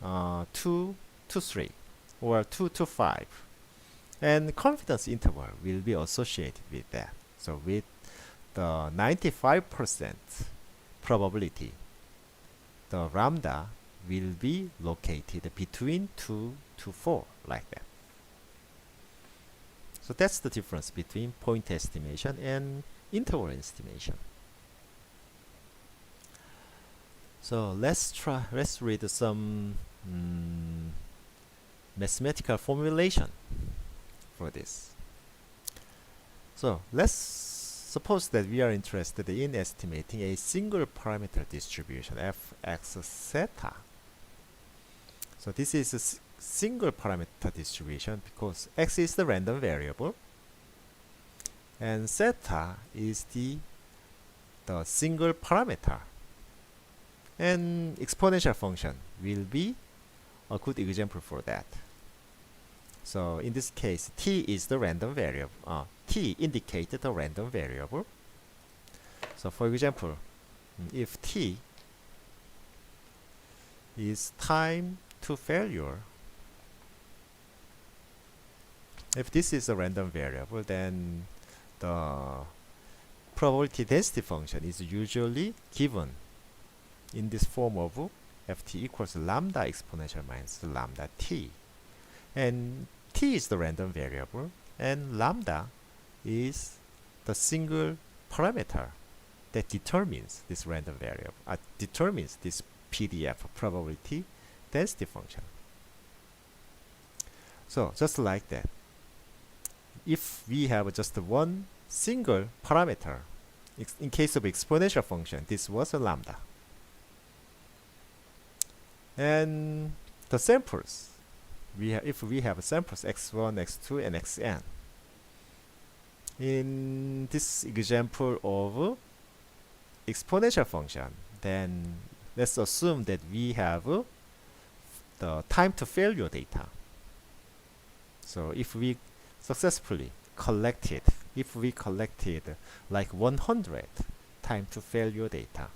2 to 3 or 2 to 5, and confidence interval will be associated with that. So with the 95% probability, the lambda will be located between 2 to 4, like that. So that's the difference between point estimation and interval estimation. So let's read some mathematical formulation for this. So let's suppose that we are interested in estimating a single parameter distribution fx theta. So this is a single parameter distribution because x is the random variable and theta is the single parameter, and exponential function will be a good example for that. So in this case, t is the random variable. T indicated the random variable. So for example, if t is time to failure, if this is a random variable, then the probability density function is usually given in this form of ft equals lambda exponential minus lambda t. And t is the random variable, and lambda is the single parameter that determines this random variable, determines this PDF probability density function. So just like that, if we have just one single parameter, in case of exponential function, this was a lambda. And the samples, if we have samples x1, x2, and xn, in this example of exponential function, then let's assume that we have the time to failure data. So if we successfully collected, like 100 time to failure data,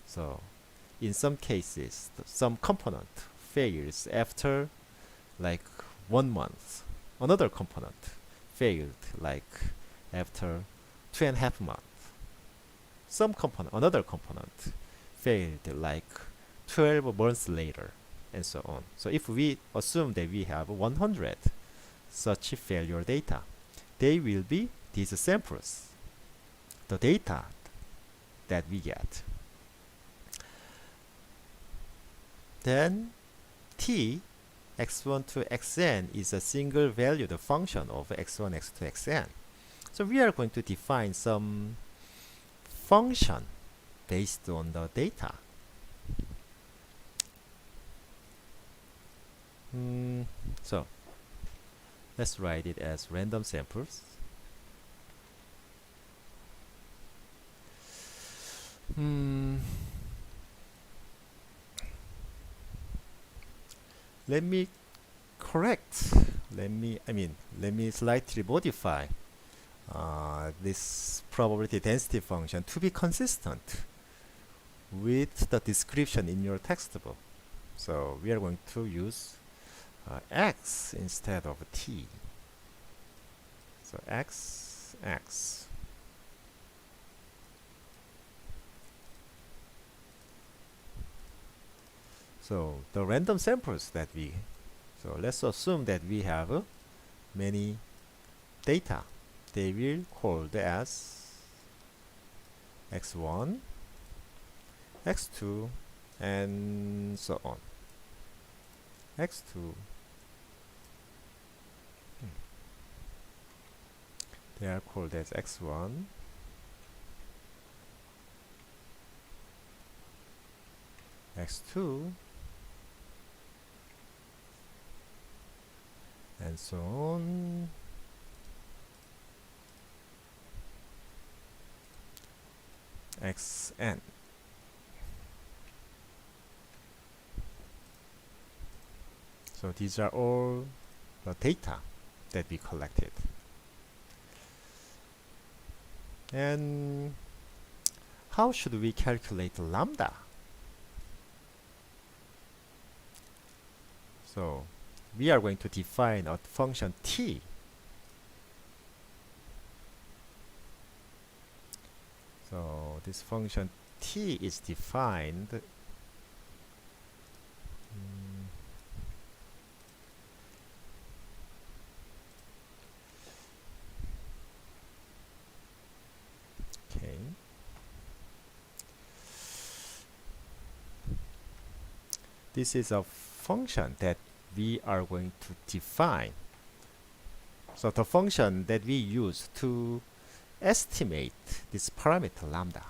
so in some cases some component fails after like 1 month, another component failed like after 2.5 months, another component failed like 12 months later, and so on. So if we assume that we have 100 such failure data, they will be these samples, the data that we get. Then t x1 to xn is a single valued function of x1, x2, xn. So we are going to define some function based on the data. So let's write it as random samples. Let me slightly modify this probability density function to be consistent with the description in your textbook. So we are going to use x instead of t. So x. So the random samples that so let's assume that we have many data. They will called as x1, x2, and so on. x2. They are called as x1, x2, and so on. xn. So these are all the data that we collected. And how should we calculate lambda? So we are going to define a function t. So this function t is defined okay. This is a function that we are going to define. So the function that we use to estimate this parameter lambda.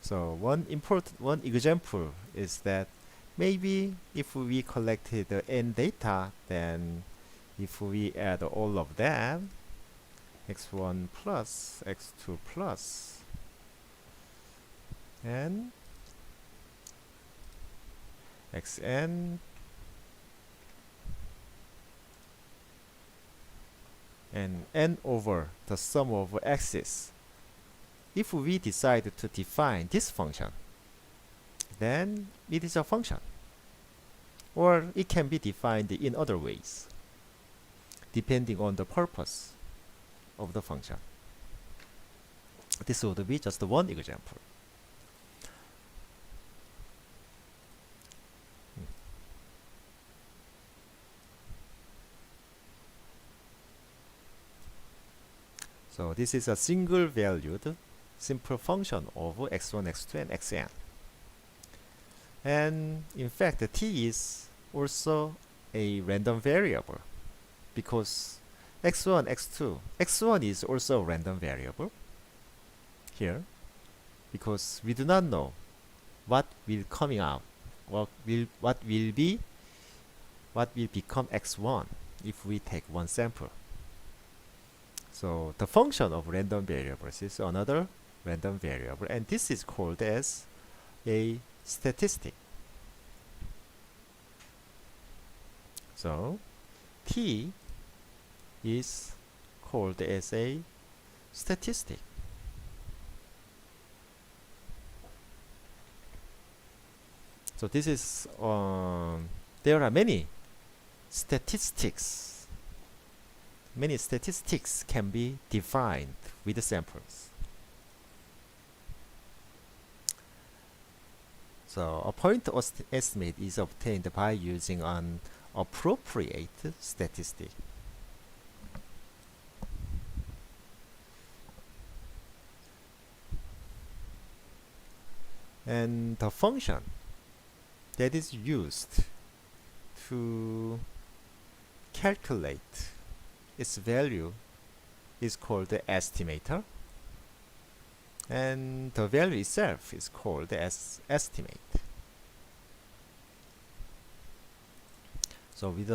So one example is that maybe if we collected the n data, then if we add all of them, x1 plus x2 plus and xn and n over the sum of x's. If we decide to define this function, then it is a function. Or it can be defined in other ways, depending on the purpose of the function. This would be just one example. So this is a single valued simple function of x1, x2, and xn. And in fact, t is also a random variable because x1, x1 is also a random variable here because we do not know what will coming out, what will become x1 if we take one sample. So the function of random variables is another random variable, and this is called as a statistic. So t is called as a statistic. So this is there are many statistics. Many statistics can be defined with the samples. So a point estimate is obtained by using an appropriate statistic. And the function that is used to calculate its value is called the estimator, and the value itself is called as estimate. So with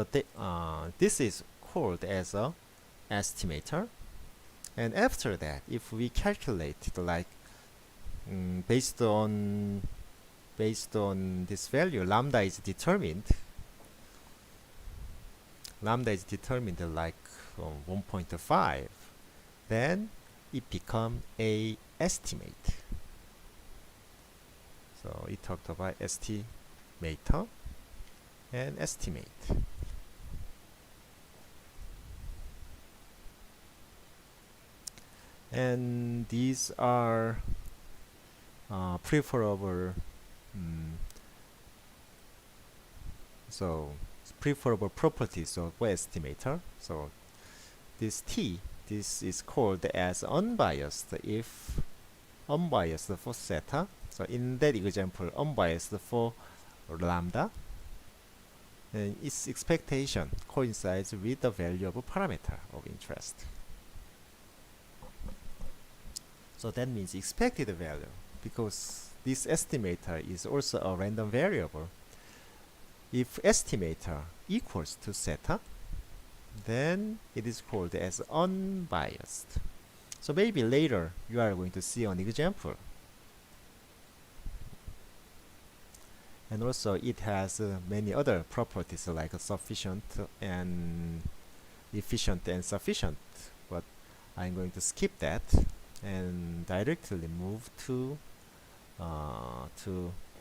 this is called as a estimator, and after that, if we calculate like based on this value, lambda is determined like 1.5, then it become a estimate. So it talked about estimator and estimate. And these are preferable preferable properties of estimator. So this is called as unbiased if unbiased for theta. So in that example, unbiased for lambda, and its expectation coincides with the value of a parameter of interest. So that means expected value, because this estimator is also a random variable. If estimator equals to theta, then it is called as unbiased. So maybe later you are going to see an example. And also it has many other properties like sufficient and efficient and sufficient, but I'm going to skip that and directly move to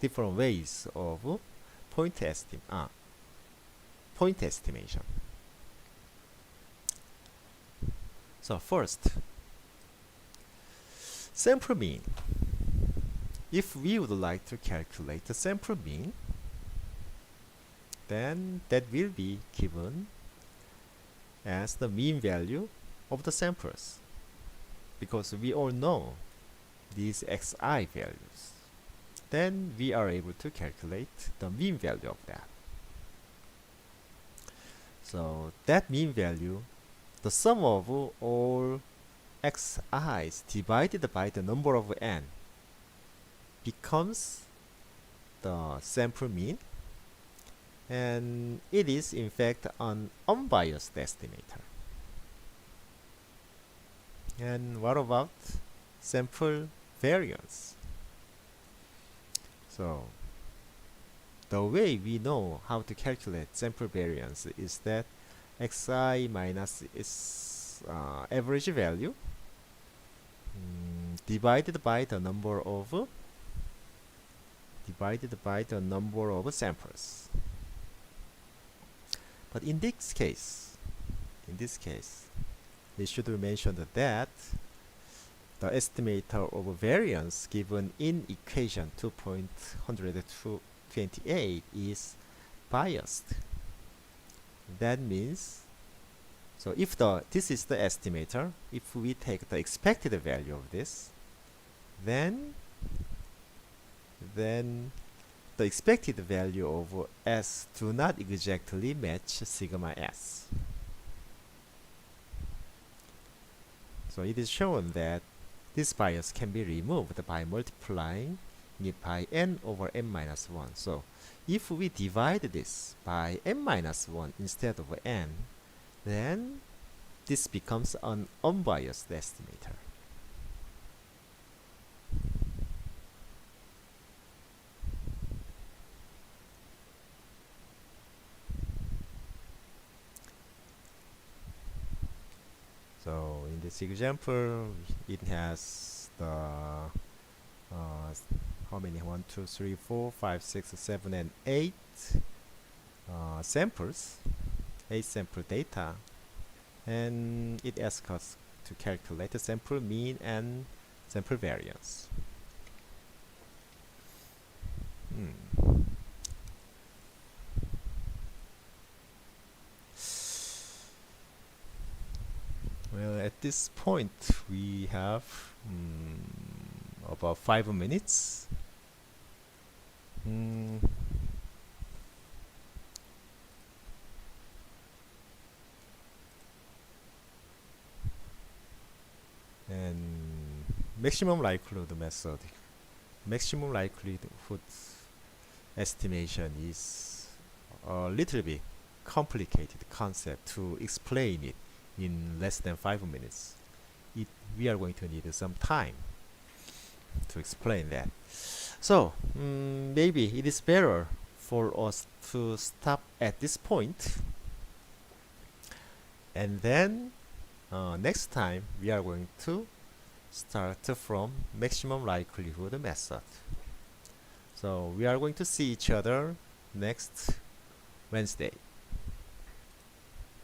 different ways of point estimation. So first, sample mean. If we would like to calculate the sample mean, then that will be given as the mean value of the samples, because we all know these xi values. Then we are able to calculate the mean value of that. So that mean value, the sum of all xi's divided by the number of n, becomes the sample mean, and it is in fact an unbiased estimator. And what about sample variance? So the way we know how to calculate sample variance is that xi minus its average value divided by the number of samples. But in this case, it should be mentioned that the estimator of variance given in equation 2.128 is biased. That means, so if this is the estimator, if we take the expected value of this, then the expected value of S do not exactly match sigma S. So it is shown that this bias can be removed by multiplying it by n over n minus 1. So if we divide this by n minus 1 instead of n, then this becomes an unbiased estimator. So in this example, it has the how many? 1, 2, 3, 4, 5, 6, 7, and 8 samples, 8 sample data, and it asks us to calculate the sample mean and sample variance. Well, at this point, we have about 5 minutes. Mm, and maximum likelihood method. Maximum likelihood estimation is a little bit complicated concept to explain it in less than 5 minutes. We are going to need some time to explain that. So maybe it is better for us to stop at this point, and then next time we are going to start from maximum likelihood method. So we are going to see each other next Wednesday.